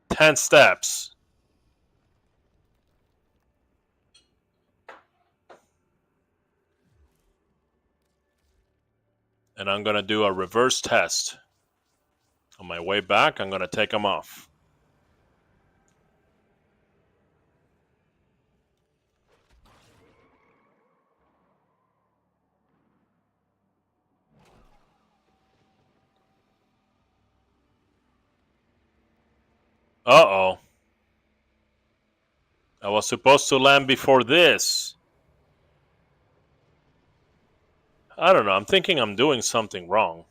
10 steps. And I'm going to do a reverse test. On my way back, I'm going to take them off. Uh-oh. I was supposed to land before this. I don't know. I'm thinking I'm doing something wrong.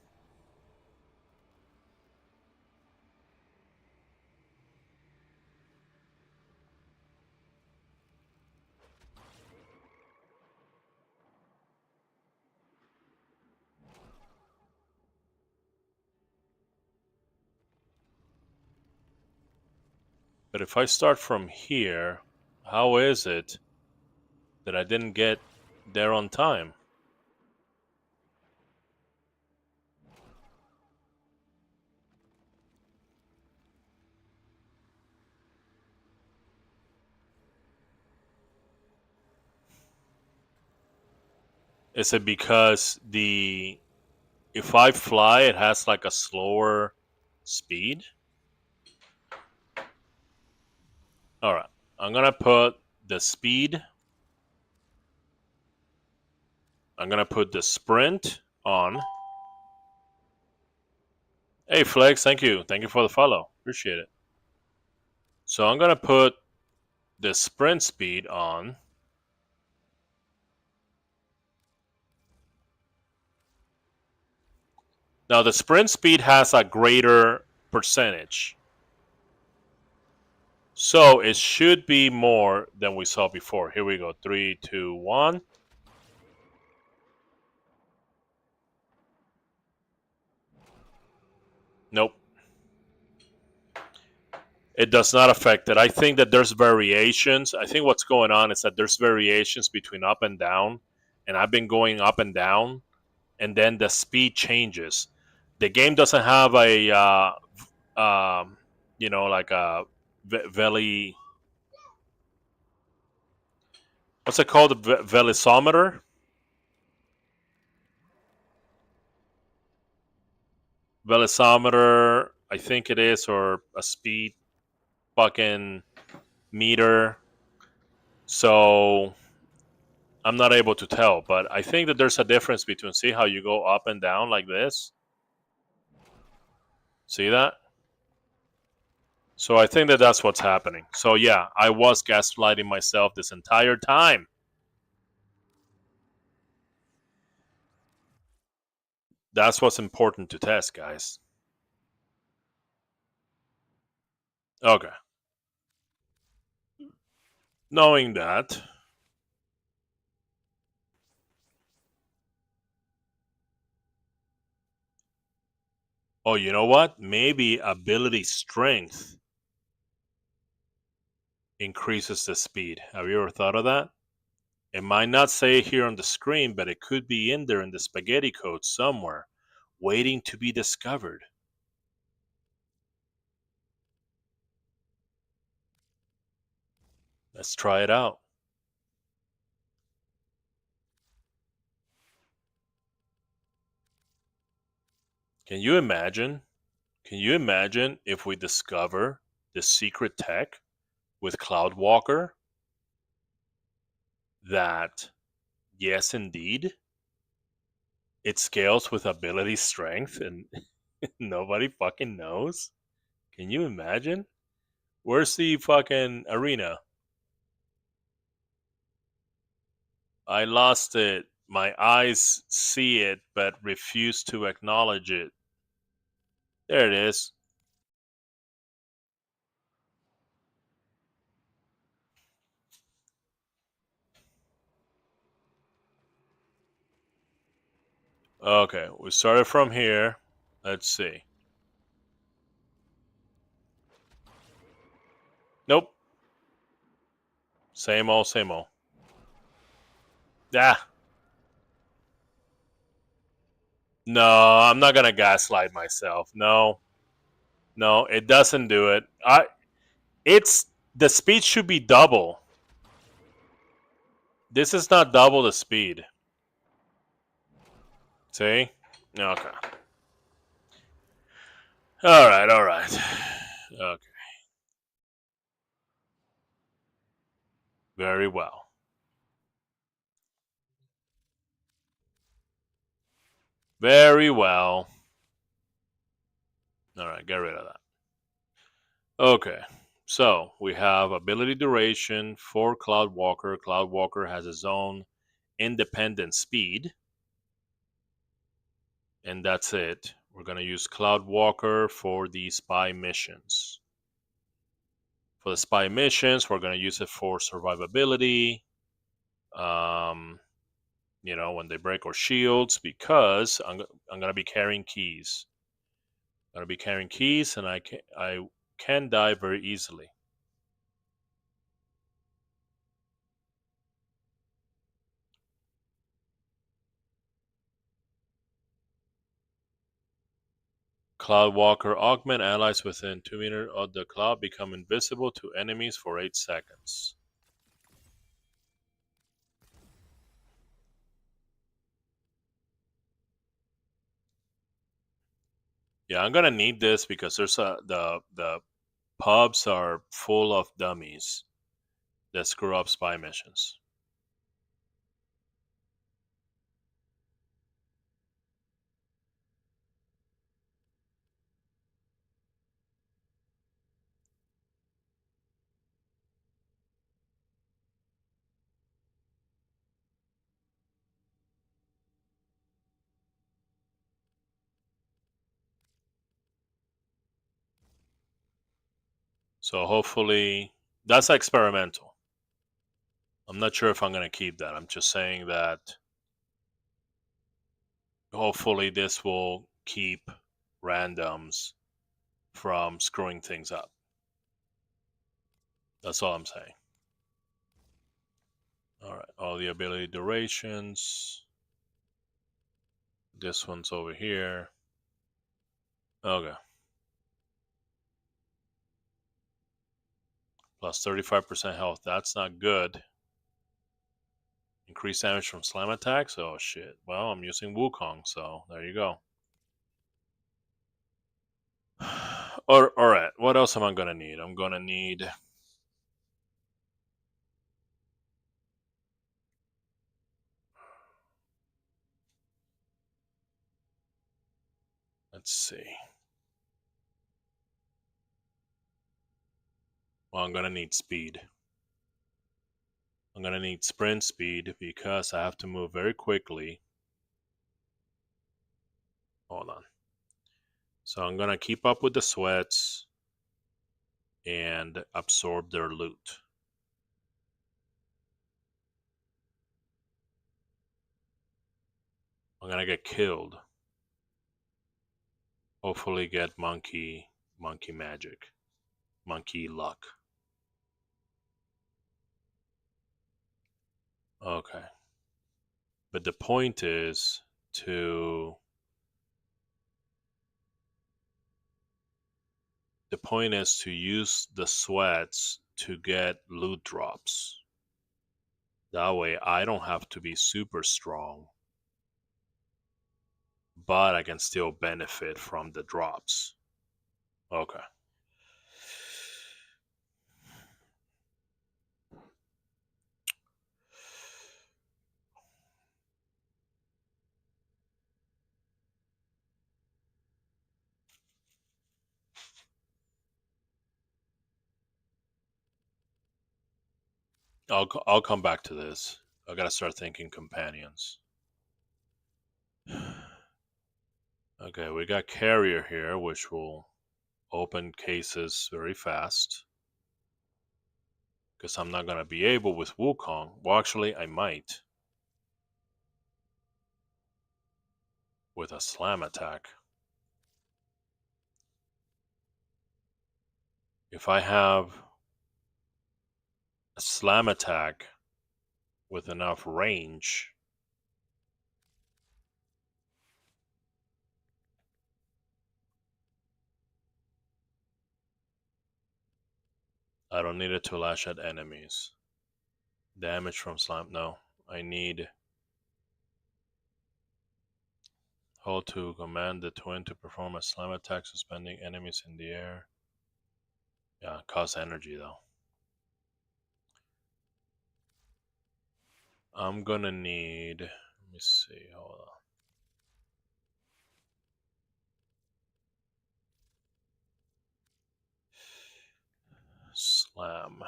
But if I start from here, how is it that I didn't get there on time? Is it because if I fly, it has like a slower speed? All right. I'm going to put the speed. I'm going to put the sprint on. Hey, Flex, thank you. Thank you for the follow. Appreciate it. So I'm going to put the sprint speed on. Now, the sprint speed has a greater percentage. So it should be more than we saw before. Here we go. 3, 2, 1. Nope. It does not affect it. I think that there's variations. I think what's going on is that there's variations between up and down. And I've been going up and down. And then the speed changes. The game doesn't have a, like a veli. What's it called? A velisometer? Velisometer, I think it is, or a speed fucking meter. So I'm not able to tell, but I think that there's a difference between, see how you go up and down like this? See that? So I think that that's what's happening. So yeah, I was gaslighting myself this entire time. That's what's important to test, guys. Okay. Knowing that, oh, you know what? Maybe ability strength increases the speed. Have you ever thought of that? It might not say it here on the screen, but it could be in there in the spaghetti code somewhere, waiting to be discovered. Let's try it out. Can you imagine? Can you imagine if we discover the secret tech with Cloudwalker that, yes, indeed, it scales with ability strength and nobody fucking knows? Can you imagine? Where's the fucking arena? I lost it. My eyes see it but refuse to acknowledge it. There it is. Okay, we started from here. Let's see. Nope. Same old, same old. Ah. No, I'm not gonna gaslight myself. No. No, it doesn't do it. It's the speed should be double. This is not double the speed. See? Okay. Alright, alright. Okay. Very well. Very well. Alright, get rid of that. Okay. So we have ability duration for Cloudwalker. Cloudwalker has his own independent speed. And that's it. We're going to use Cloudwalker for the spy missions. For the spy missions, we're going to use it for survivability. You know, when they break our shields, because I'm going to be carrying keys. I'm going to be carrying keys, and I can die very easily. Cloudwalker augment allies within 2 meters of the cloud become invisible to enemies for 8 seconds. Yeah, I'm gonna need this because there's the pubs are full of dummies that screw up spy missions. So hopefully that's experimental. I'm not sure if I'm gonna keep that. I'm just saying that hopefully this will keep randoms from screwing things up. That's all I'm saying. Alright, all the ability durations. This one's over here. Okay. Plus 35% health. That's not good. Increased damage from slam attacks? Oh shit. Well, I'm using Wukong, so there you go. Alright, what else am I gonna need? I'm gonna need... Let's see. Well, I'm gonna need speed. I'm gonna need sprint speed because I have to move very quickly. Hold on. So I'm gonna keep up with the sweats and absorb their loot. I'm gonna get killed. Hopefully get monkey magic. Monkey luck. Okay. But the point is to use the sweats to get loot drops. That way I don't have to be super strong. but I can still benefit from the drops. Okay. I'll come back to this. I gotta start thinking companions. Okay, we got carrier here, which will open cases very fast. Because I'm not gonna be able with Wukong. Well, actually, I might. With a slam attack. If I have a slam attack with enough range, I don't need it to lash at enemies. Damage from slam. No, I need hold to command the twin to perform a slam attack, suspending enemies in the air. Yeah, costs energy though. I'm gonna need. Let me see. Hold on. Slam.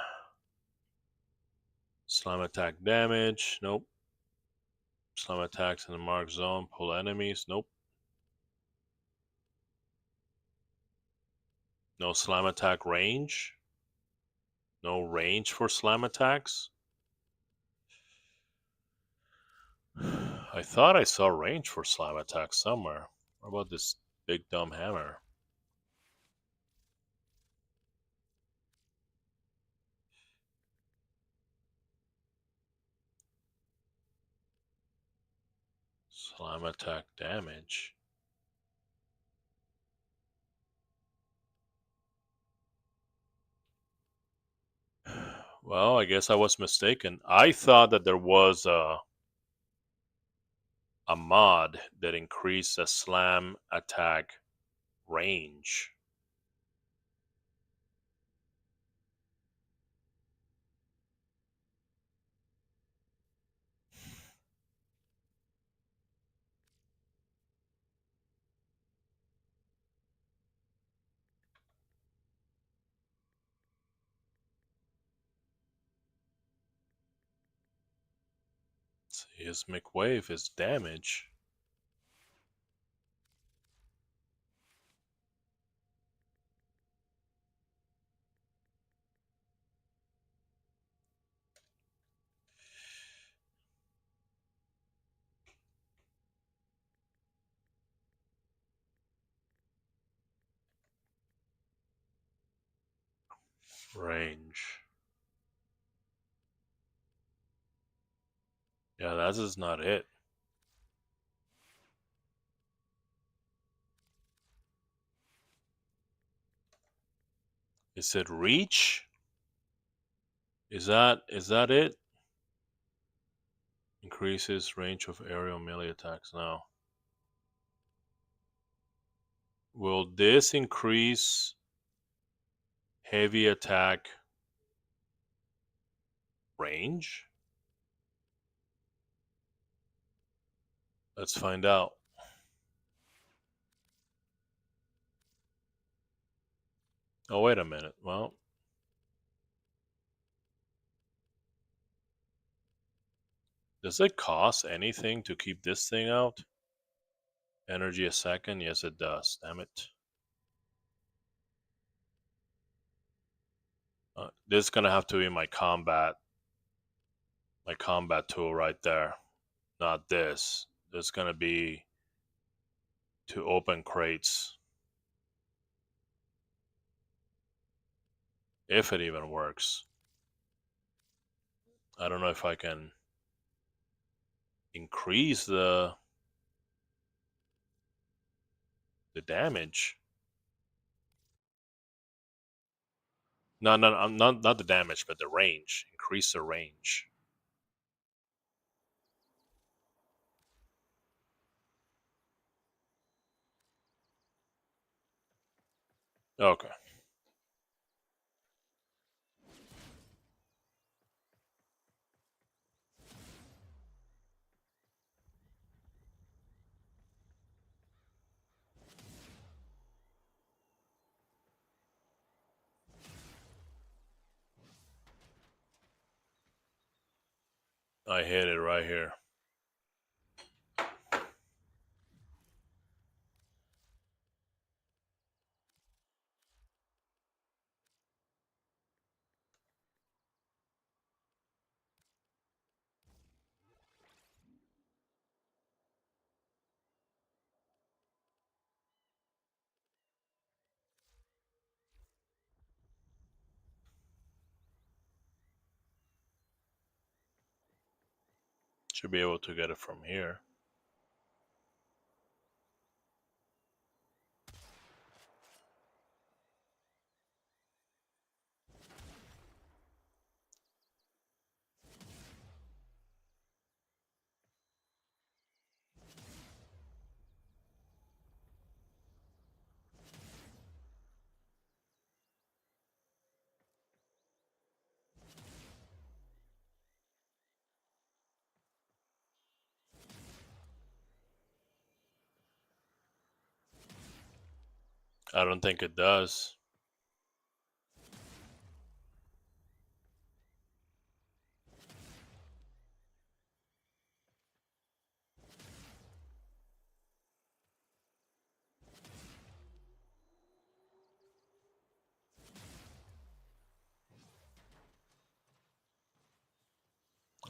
Slam attack damage. Nope. Slam attacks in the marked zone. Pull enemies. Nope. No slam attack range. No range for slam attacks. I thought I saw range for slam attacks somewhere. What about this big dumb hammer? Slam attack damage. Well, I guess I was mistaken. I thought that there was a mod that increased the slam attack range. Seismic wave is damage. Range. Yeah, that is not it. Is it reach? Is that it? Increases range of aerial melee attacks. No. Will this increase heavy attack range? Let's find out. Oh, wait a minute. Well, does it cost anything to keep this thing out? Energy a second? Yes, it does. Damn it. This is gonna have to be my combat tool right there. Not this. This is gonna be to open crates. If it even works. I don't know if I can increase the damage. No, not the damage, but the range. Increase the range. Okay. I hit it right here. Should be able to get it from here. I don't think it does.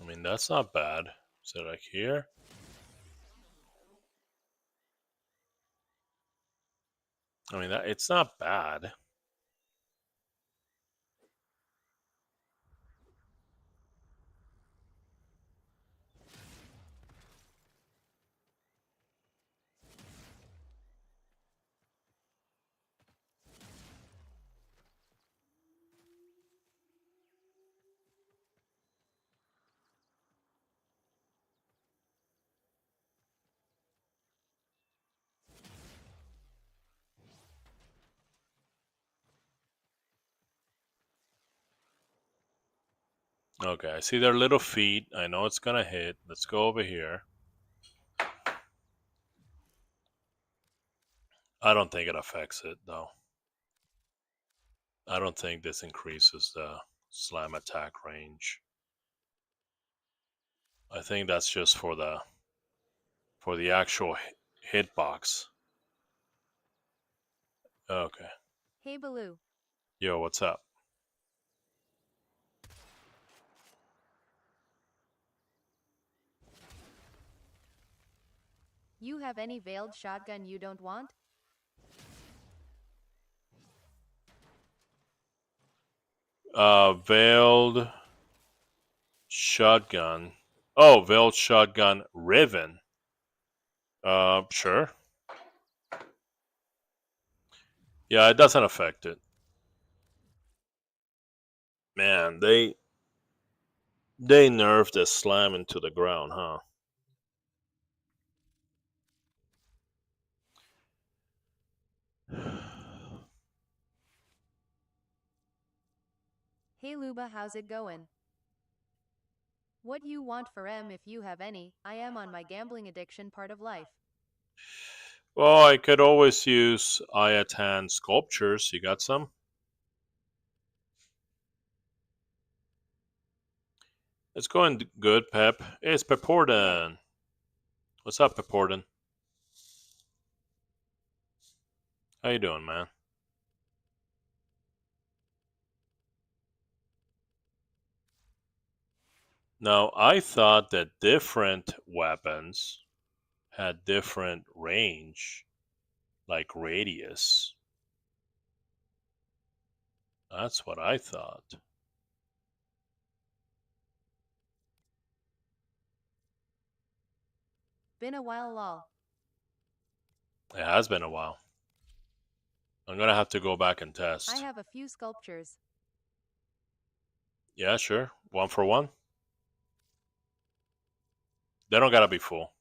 I mean, that's not bad. Is it like here? I mean, it's not bad. Okay, I see their little feet. I know it's gonna hit. Let's go over here. I don't think it affects it though. I don't think this increases the slam attack range. I think that's just for the actual hitbox. Okay. Hey Baloo, Yo, what's up? you have any veiled shotgun you don't want? Veiled shotgun. Oh, veiled shotgun Riven. Sure. Yeah, it doesn't affect it. Man, they nerfed the slam into the ground, huh? Hey Luba, how's it going? What you want for M if you have any? I am on my gambling addiction part of life. Well, I could always use Ayatan sculptures. You got some? It's going good, Pep. Hey, it's Peporden. What's up, Peporden? How you doing, man? Now, I thought that different weapons had different range, like radius. That's what I thought. Been a while lol. It has been a while. I'm gonna have to go back and I test. have a few sculptures. Yeah, sure. One for one. They don't gotta be full.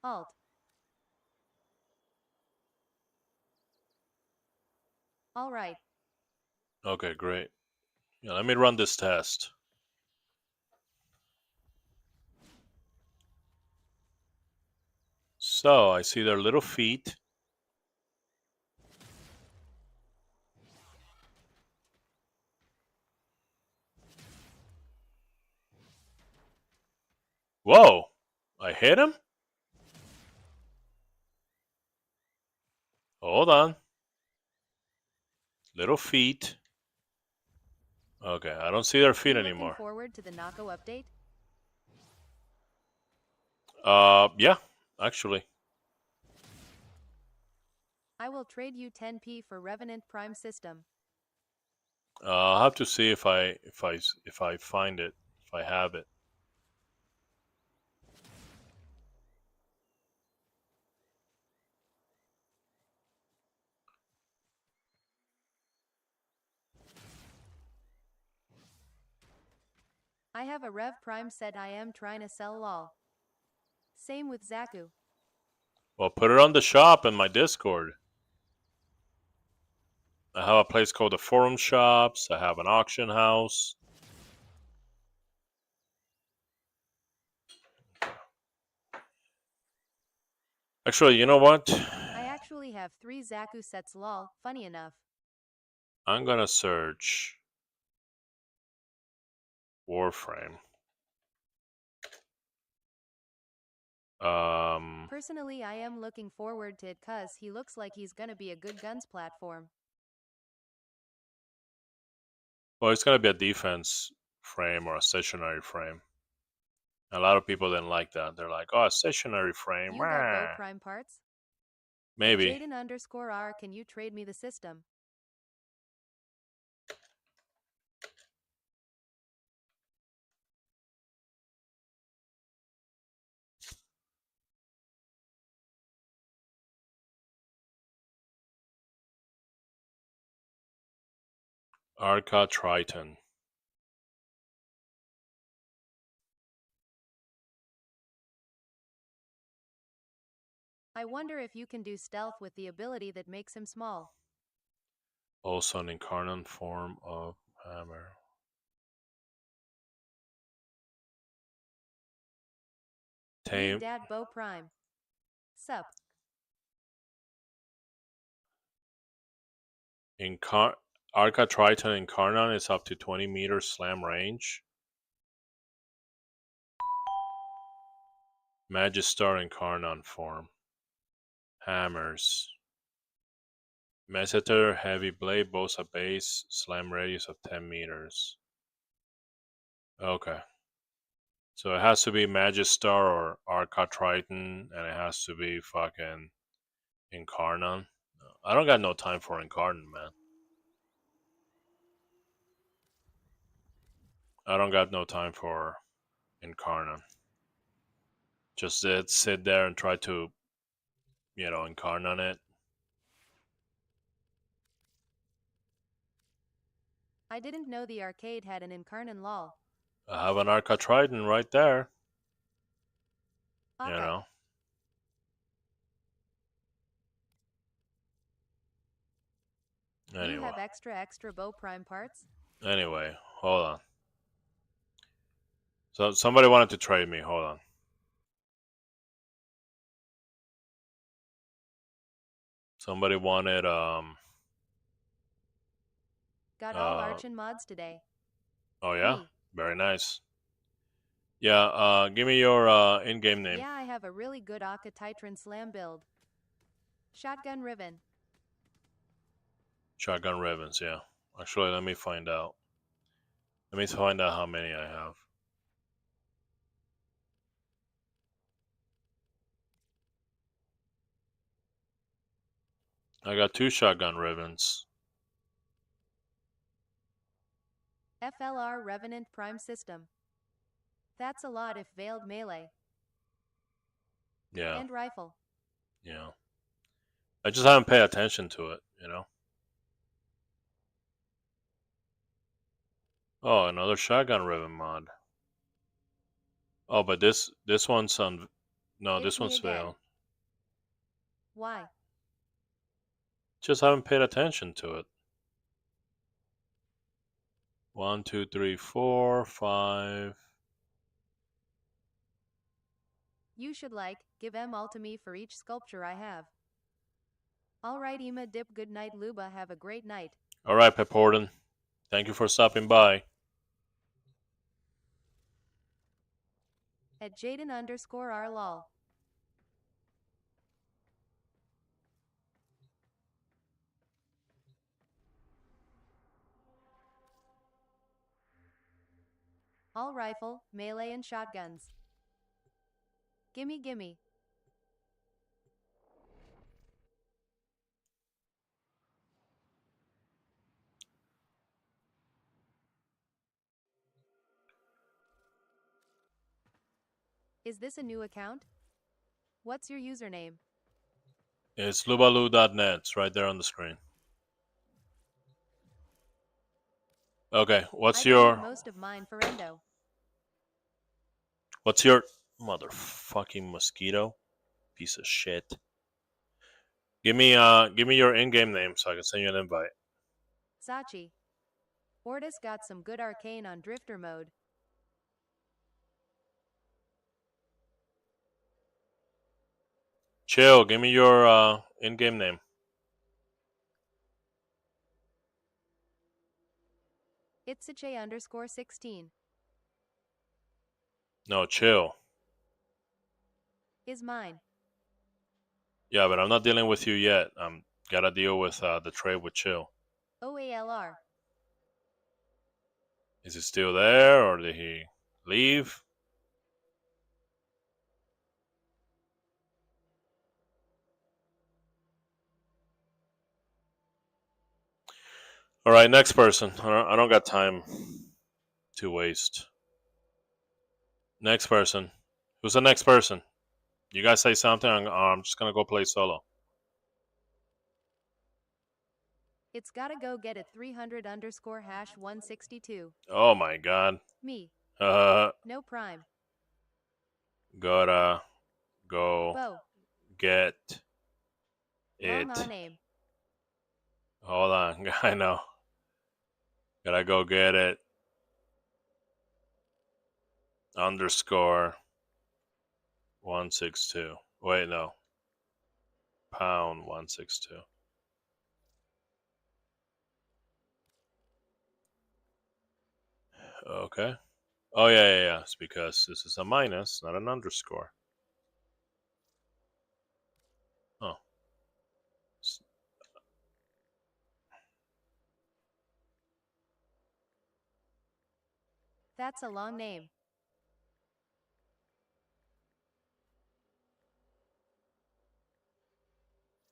Alt. All right. Okay, great. Yeah, let me run this test. So I see their little feet. Whoa! I hit him? Hold on. Little feet. Okay, I don't see their feet You looking anymore. forward to the Nako update? Yeah, actually. I will trade you 10p for Revenant Prime system. I'll have to see if I find it, if I have it. I have a Rev Prime set I am trying to sell lol. Same with Zaku. Well, put it on the shop in my Discord. I have a place called the Forum Shops. I have an auction house. Actually, you know what? I actually have 3 Zaku sets lol, funny enough. I'm gonna search Warframe. Personally I am looking forward to it cuz he looks like he's gonna be a good guns platform. Well, it's gonna be a defense frame or a stationary frame. A lot of people didn't like that. They're like, "Oh, a stationary frame." You got Bow Prime parts? Maybe. Jaden_R, can you trade me the system? Arca Triton. I wonder if you can do stealth with the ability that makes him small. Also an incarnate form of hammer. Big Tame. Dad Bow Prime. Sup. Arca Triton Incarnon is up to 20 meters slam range. Magistar Incarnon form. Hammers. Messeter Heavy Blade boasts a base slam radius of 10 meters. Okay. So it has to be Magistar or Arca Triton, and it has to be fucking Incarnon. I don't got no time for Incarnon, man. I don't got no time for Incarnon. Just sit there and try to, Incarnon it. I didn't know the arcade had an Incarnon lol. I have an Arca Triton right there. Alright. You know. Anyway. You have extra Bow Prime parts? Anyway, hold on. So somebody wanted to trade me. Hold on. Somebody wanted Got all Archon mods today. Oh yeah? Me. Very nice. Yeah, give me your in-game name. Yeah, I have a really good Akka Titran Slam build. Shotgun Riven. Shotgun Ravens, yeah. Actually, let me find out. Let me find out how many I have. I got 2 Shotgun Ravens. FLR Revenant Prime System. That's a lot if veiled melee. Yeah. And rifle. Yeah. I just haven't paid attention to it, you know? Oh, another Shotgun Raven mod. Oh, but this one's on No, It's this me one's again. failed. Why? Just haven't paid attention to it. 1, 2, 3, 4, 5. You should give all to me for each sculpture I have. Alright Ema Dip, good night Luba, have a great night. Alright, Peporden. Thank you for stopping by. At Jaden_R_lol. All rifle, melee and shotguns. Gimme gimme. Is this a new account? What's your username? It's lubalu.net. It's right there on the screen. Okay, what's I donated your most of mine for Endo. motherfucking mosquito? Piece of shit. Give me your in-game name so I can send you an invite. Sachi. Ortis got some good arcane on drifter mode. Chill, give me your in-game name. Itsache_16. No, chill. Is mine. Yeah, but I'm not dealing with you yet. I'm gotta deal with the trade with Chill. OALR. Is he still there or did he leave? All right, next person. I don't got time to waste. Next person. Who's the next person? You guys say something. I'm just gonna go play solo. It's gotta go get it 300_162. Oh my god. Me. Uh, No prime. gotta go Bo. get Well, it. nah name. Hold on, I know. Gotta go get it. Underscore 162. Wait, no. Pound 162. Okay. Oh yeah. It's because this is a minus, not an underscore. Oh. That's a long name.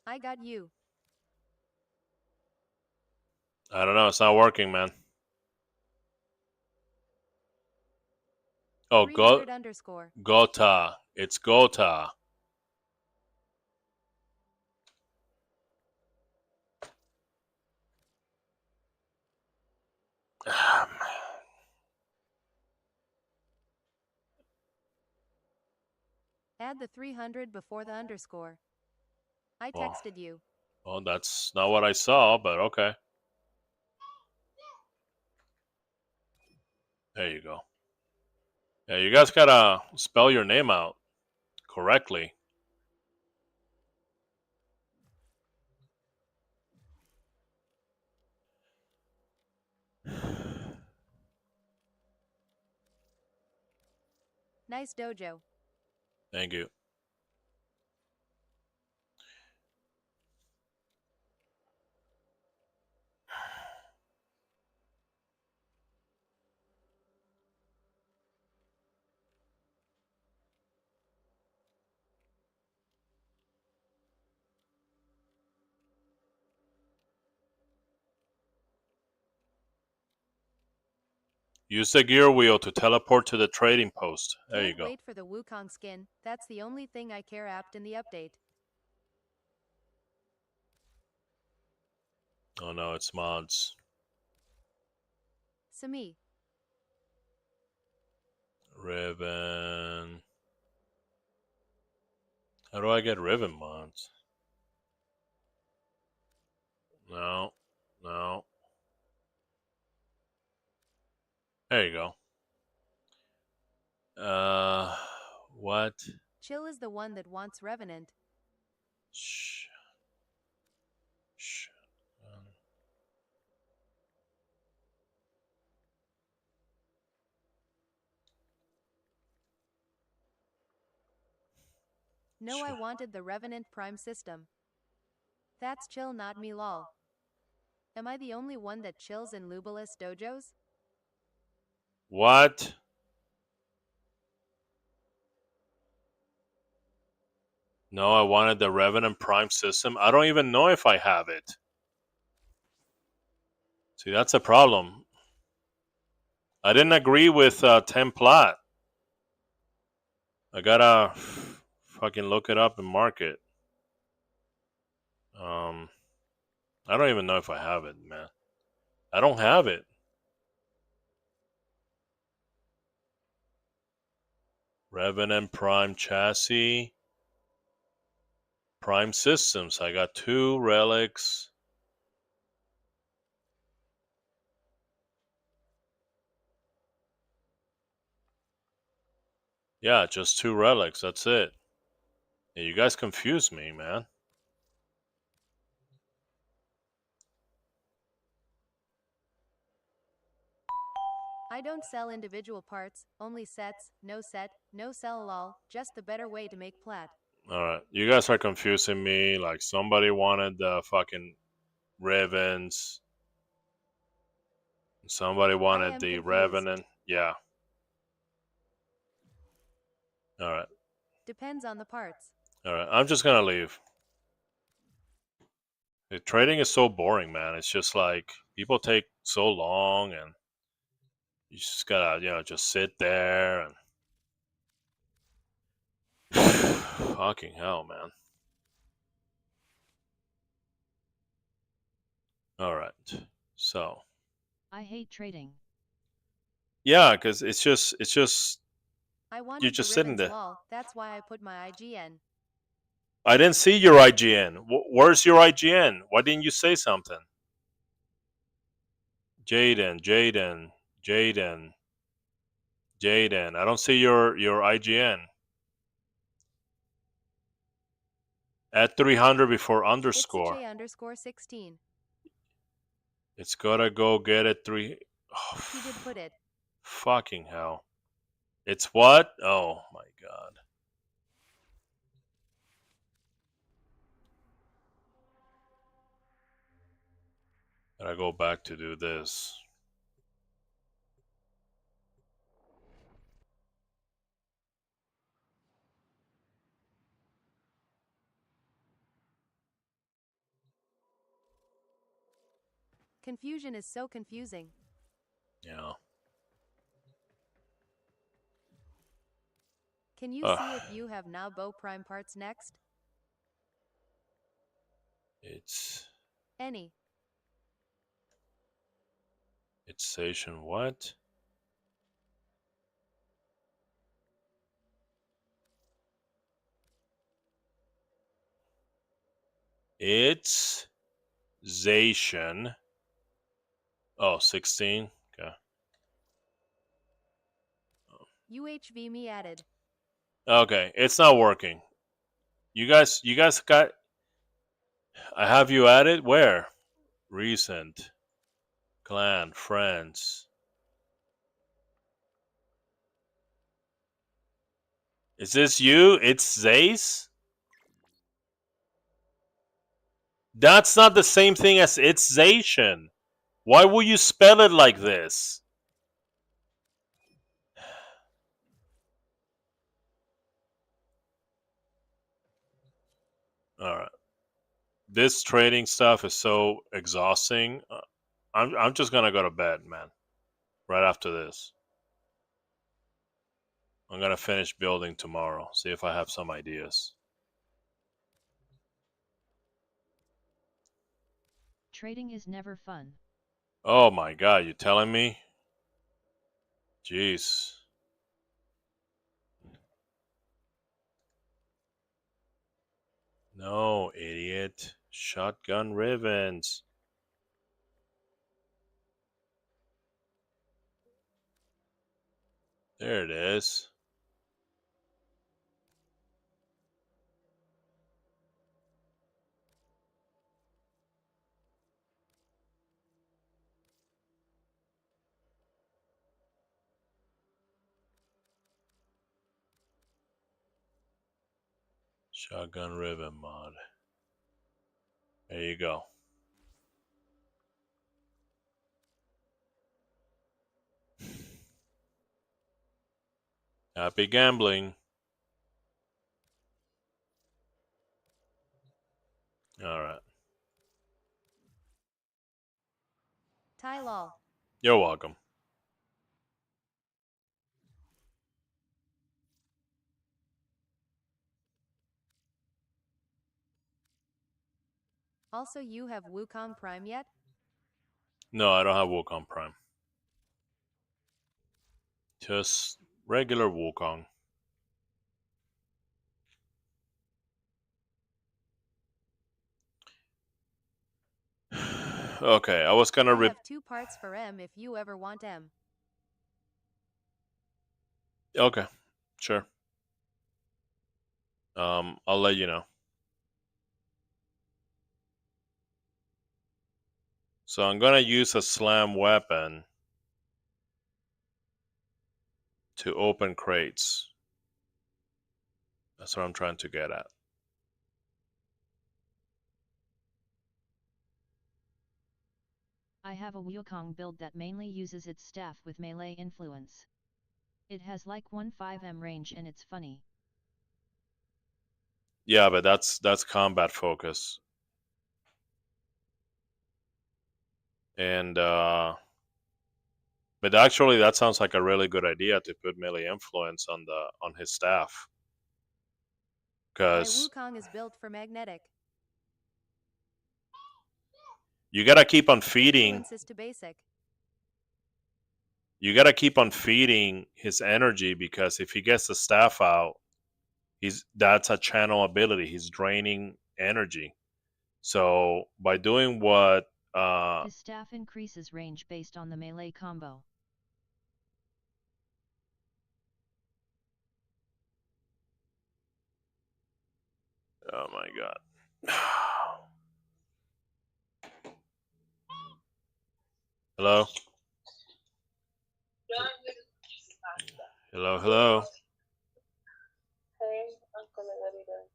I got you. I don't know. It's not working, man. Oh, 300 underscore. Gota. It's Gota. Add the 300 before the underscore. I Well, texted you. well, that's not what I saw, but okay. There you go. Yeah, you guys gotta spell your name out correctly. Nice dojo. Thank you. Use the gear wheel to teleport to the trading post. There you Can't go. wait for the Wukong skin. That's the only thing I care apt in the update. Oh no, it's mods. Sami. Ribbon. How do I get Riven mods? No. No. There you go. What? Chill is the one that wants Revenant. Shh. Shh. No, I wanted the Revenant Prime system. That's chill, not me, lol. Am I the only one that chills in Lubaless dojos? What? No, I wanted the Revenant Prime system. I don't even know if I have it. See, that's a problem. I didn't agree with 10 plat. I gotta fucking look it up and mark it. I don't even know if I have it, man. I don't have it. Revenant Prime chassis. Prime systems. I got 2 relics. Yeah, just 2 relics. That's it. Yeah, you guys confused me, man. I don't sell individual parts, only sets, no set, no sell lol, just the better way to make plat. Alright, you guys are confusing me. Like, somebody wanted the fucking Ravens. Somebody I wanted am the confused. Revenant. Yeah. Alright. Depends on the parts. Alright, I'm just gonna leave. The trading is so boring, man. It's just like, people take so long and you just gotta, just sit there and... Fucking hell, man. Alright. So... I hate trading. Yeah, because it's just I you're wanted just the sitting ribbons there. lol, that's why I put my IGN. I didn't see your IGN. Where's your IGN? Why didn't you say something? Jaden. I don't see your IGN. Add 300 before It's underscore. J_16. It's gotta go get it 3. Oh, He did put it. fucking hell. It's what? Oh my god. Gotta go back to do this. Confusion is so confusing. Yeah. Can you see if you have now bow prime parts next? It's Any. station what? It's Zation. Oh, 16. Okay. UHV me added. Okay, it's not working. You guys got... I have you added? Where? Recent. Clan, friends. Is this you? It's Zace? That's not the same thing as it's Zation. Why would you spell it like this? Alright. This trading stuff is so exhausting. I'm just gonna go to bed, man. Right after this. I'm gonna finish building tomorrow. See if I have some ideas. Trading is never fun. Oh my god, you telling me? Jeez. No, idiot. Shotgun ribbons. There it is. Shotgun ribbon mod. There you go. Happy gambling. Alright. Tylol. You're welcome. Also, you have Wukong Prime yet? No, I don't have Wukong Prime. Just regular Wukong. Okay, I was gonna I have 2 parts for M if you ever want M. Okay, sure. I'll let you know. So I'm gonna use a slam weapon to open crates. That's what I'm trying to get at. I have a Wukong build that mainly uses its staff with melee influence. It has like 1-5M range and it's funny. Yeah, but that's combat focus. And but actually that sounds like a really good idea to put melee influence on his staff. My Cuz Wukong is built for magnetic. you got to keep on feeding. Influences to basic. You got to keep on feeding his energy, because if he gets the staff out, that's a channel ability. He's draining energy. So by doing what His staff increases range based on the melee combo. oh my god. Hello? Hello, hello. Hey, Uncle, what are you doing?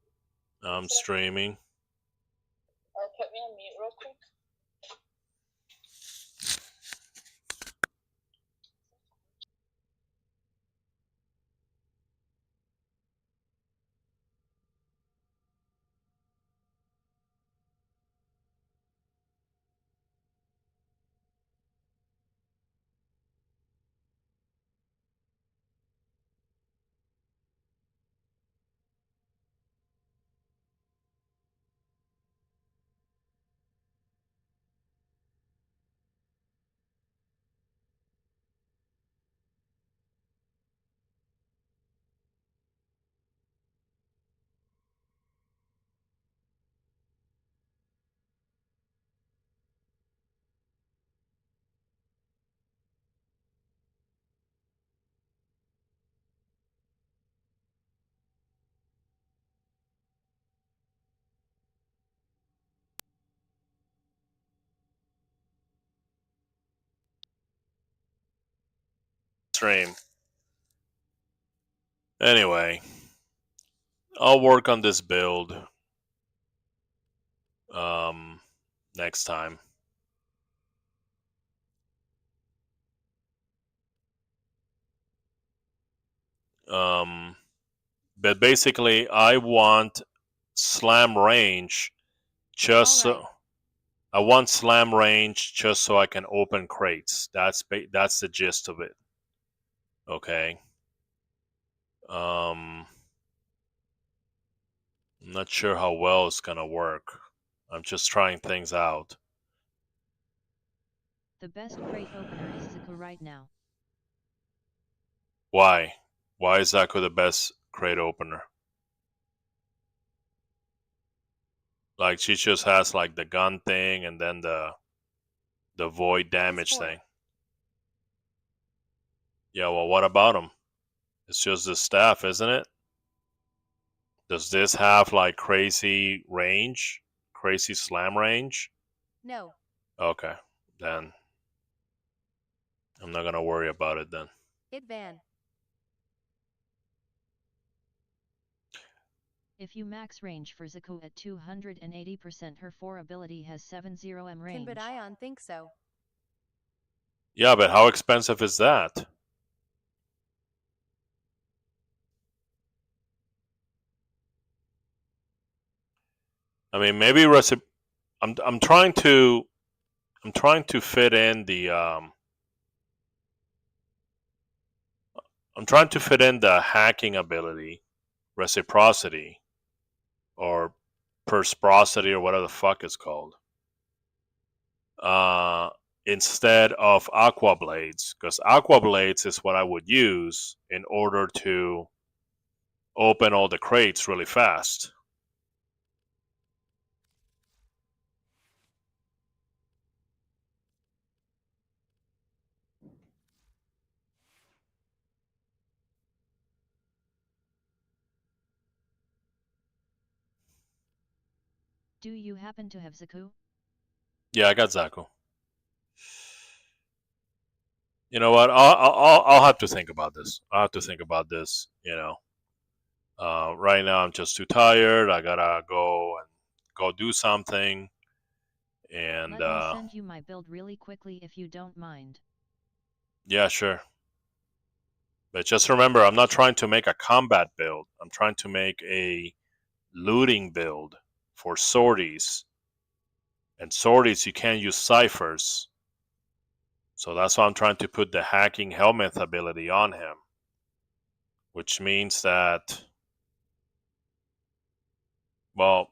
I'm streaming. Put me on mute real quick. Stream. Anyway, I'll work on this build next time. But basically I want slam range just so I want slam range just so I can open crates. That's the gist of it. Okay. I'm not sure how well it's gonna work. I'm just trying things out. The best crate opener is Zuko right now. Why? Why is Zaku the best crate opener? Like she just has like the gun thing and then the void damage four. thing. Yeah, well, what about him? It's just the staff, isn't it? Does this have like crazy range? Crazy slam range? No. Okay, then I'm not gonna worry about it then. Hit van. If you max range for Zaku at 280%, her 4 ability has 70m range. Can but Ion think so? Yeah, but how expensive is that? I mean, maybe I'm trying to fit in the I'm trying to fit in the hacking ability, reciprocity, or persprosity, or whatever the fuck it's called. Instead of aqua blades, because aqua blades is what I would use in order to open all the crates really fast. Do you happen to have Zaku? Yeah, I got Zaku. You know what? I'll have to think about this. I'll have to think about this. You know, right now I'm just too tired. I gotta go do something. And Let me send you my build really quickly if you don't mind. Yeah, sure. But just remember, I'm not trying to make a combat build. I'm trying to make a looting build for sorties. And sorties, you can't use ciphers. So that's why I'm trying to put the hacking helmet ability on him. Which means that, well,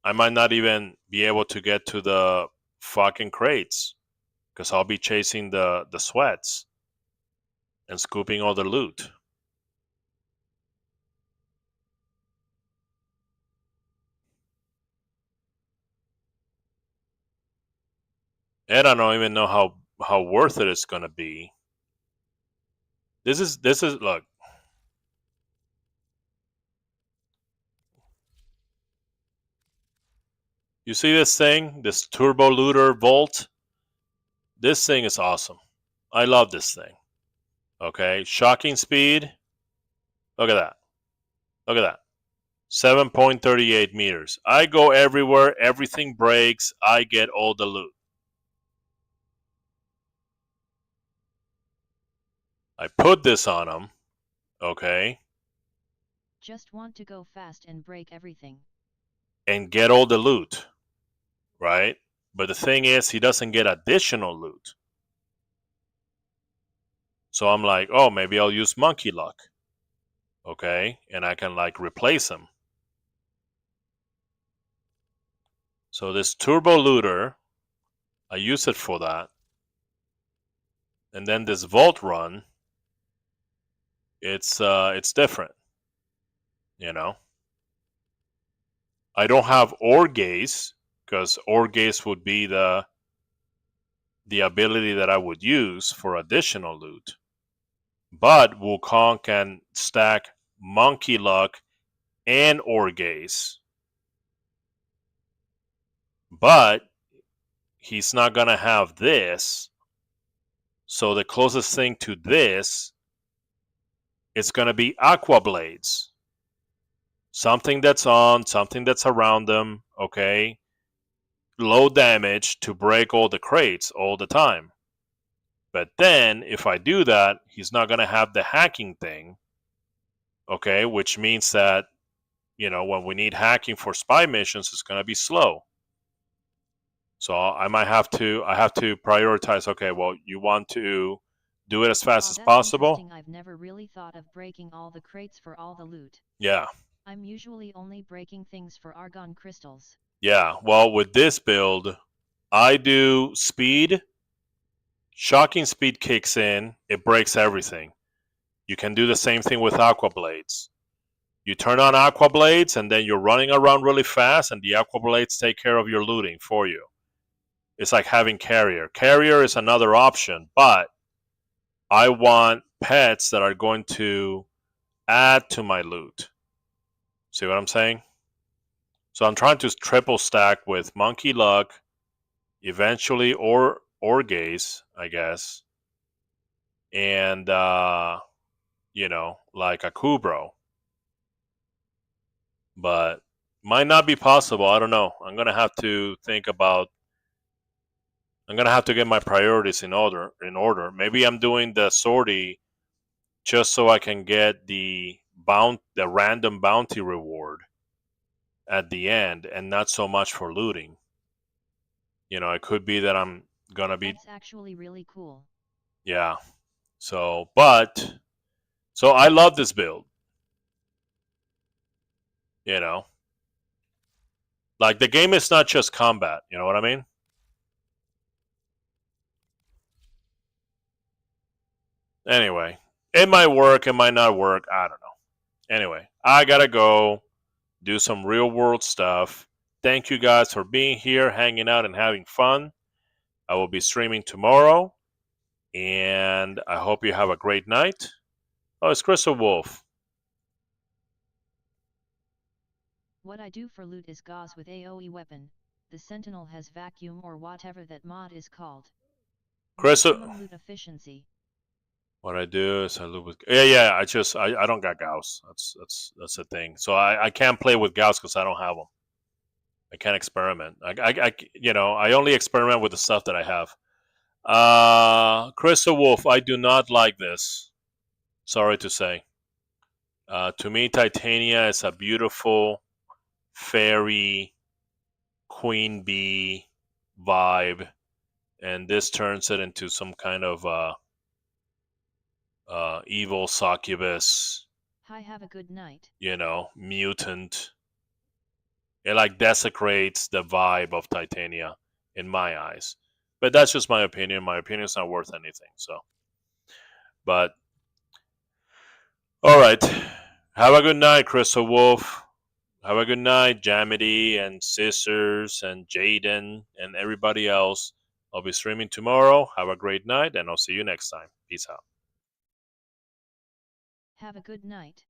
I might not even be able to get to the fucking crates. Because I'll be chasing the sweats and scooping all the loot. And I don't even know how worth it it's gonna be. This is look. You see this thing? This turbo looter vault? This thing is awesome. I love this thing. Okay, shocking speed. Look at that. Look at that. 7.38 meters. I go everywhere, everything breaks, I get all the loot. I put this on him, okay, Just want to go fast and break everything. and get all the loot, right? But the thing is, he doesn't get additional loot. So I'm like, oh, maybe I'll use monkey luck, okay, and I can like replace him. So this turbo looter, I use it for that. And then this vault run, it's different, you know. I don't have Orgaze because Orgaze would be the ability that I would use for additional loot. But Wukong can stack Monkey Luck and Orgaze. But he's not gonna have this. So the closest thing to this is gonna be Aqua Blades. Something that's on, something that's around them, okay? Low damage to break all the crates all the time. But then, if I do that, he's not going to have the hacking thing, okay? Which means that, you know, when we need hacking for spy missions, it's going to be slow. So I have to prioritize, okay, well, you want to do it as fast as possible? I've never really thought of breaking all the crates for all the loot. Yeah. I'm usually only breaking things for argon crystals. Yeah, well, with this build, I do speed. Shocking speed kicks in, it breaks everything. You can do the same thing with Aqua Blades. You turn on aqua blades, and then you're running around really fast, and the aqua blades take care of your looting for you. It's like having carrier. Carrier is another option, but I want pets that are going to add to my loot. See what I'm saying? So I'm trying to triple stack with Monkey Luck, eventually, or Gaze, I guess, and like a Kubro. But might not be possible. I don't know. I'm gonna have to think about. I'm gonna have to get my priorities in order. Maybe I'm doing the sortie just so I can get the random bounty reward at the end, and not so much for looting. It could be that I'm gonna be. That's actually really cool. Yeah. So I love this build. Like the game is not just combat. You know what I mean? Anyway, it might work, it might not work. I don't know. Anyway, I gotta go do some real world stuff. Thank you guys for being here, hanging out, and having fun. I will be streaming tomorrow, and I hope you have a great night. Oh, it's Crystal Wolf. What I do for loot is gauze with AoE weapon. The Sentinel has vacuum or whatever that mod is called. Crystal. Maximum loot efficiency. What I do is I loot with. Yeah. I don't got Gauss. That's the thing. So I can't play with Gauss because I don't have them. I can't experiment. I only experiment with the stuff that I have. Crystal Wolf, I do not like this. Sorry to say. To me, Titania is a beautiful fairy queen bee vibe, and this turns it into some kind of evil succubus. Hi, have a good night. Mutant. It like desecrates the vibe of Titania in my eyes. But that's just my opinion. My opinion is not worth anything. So, but all right. Have a good night, Crystal Wolf. Have a good night, Jamity and Sisters and Jaden and everybody else. I'll be streaming tomorrow. Have a great night, and I'll see you next time. Peace out. Have a good night.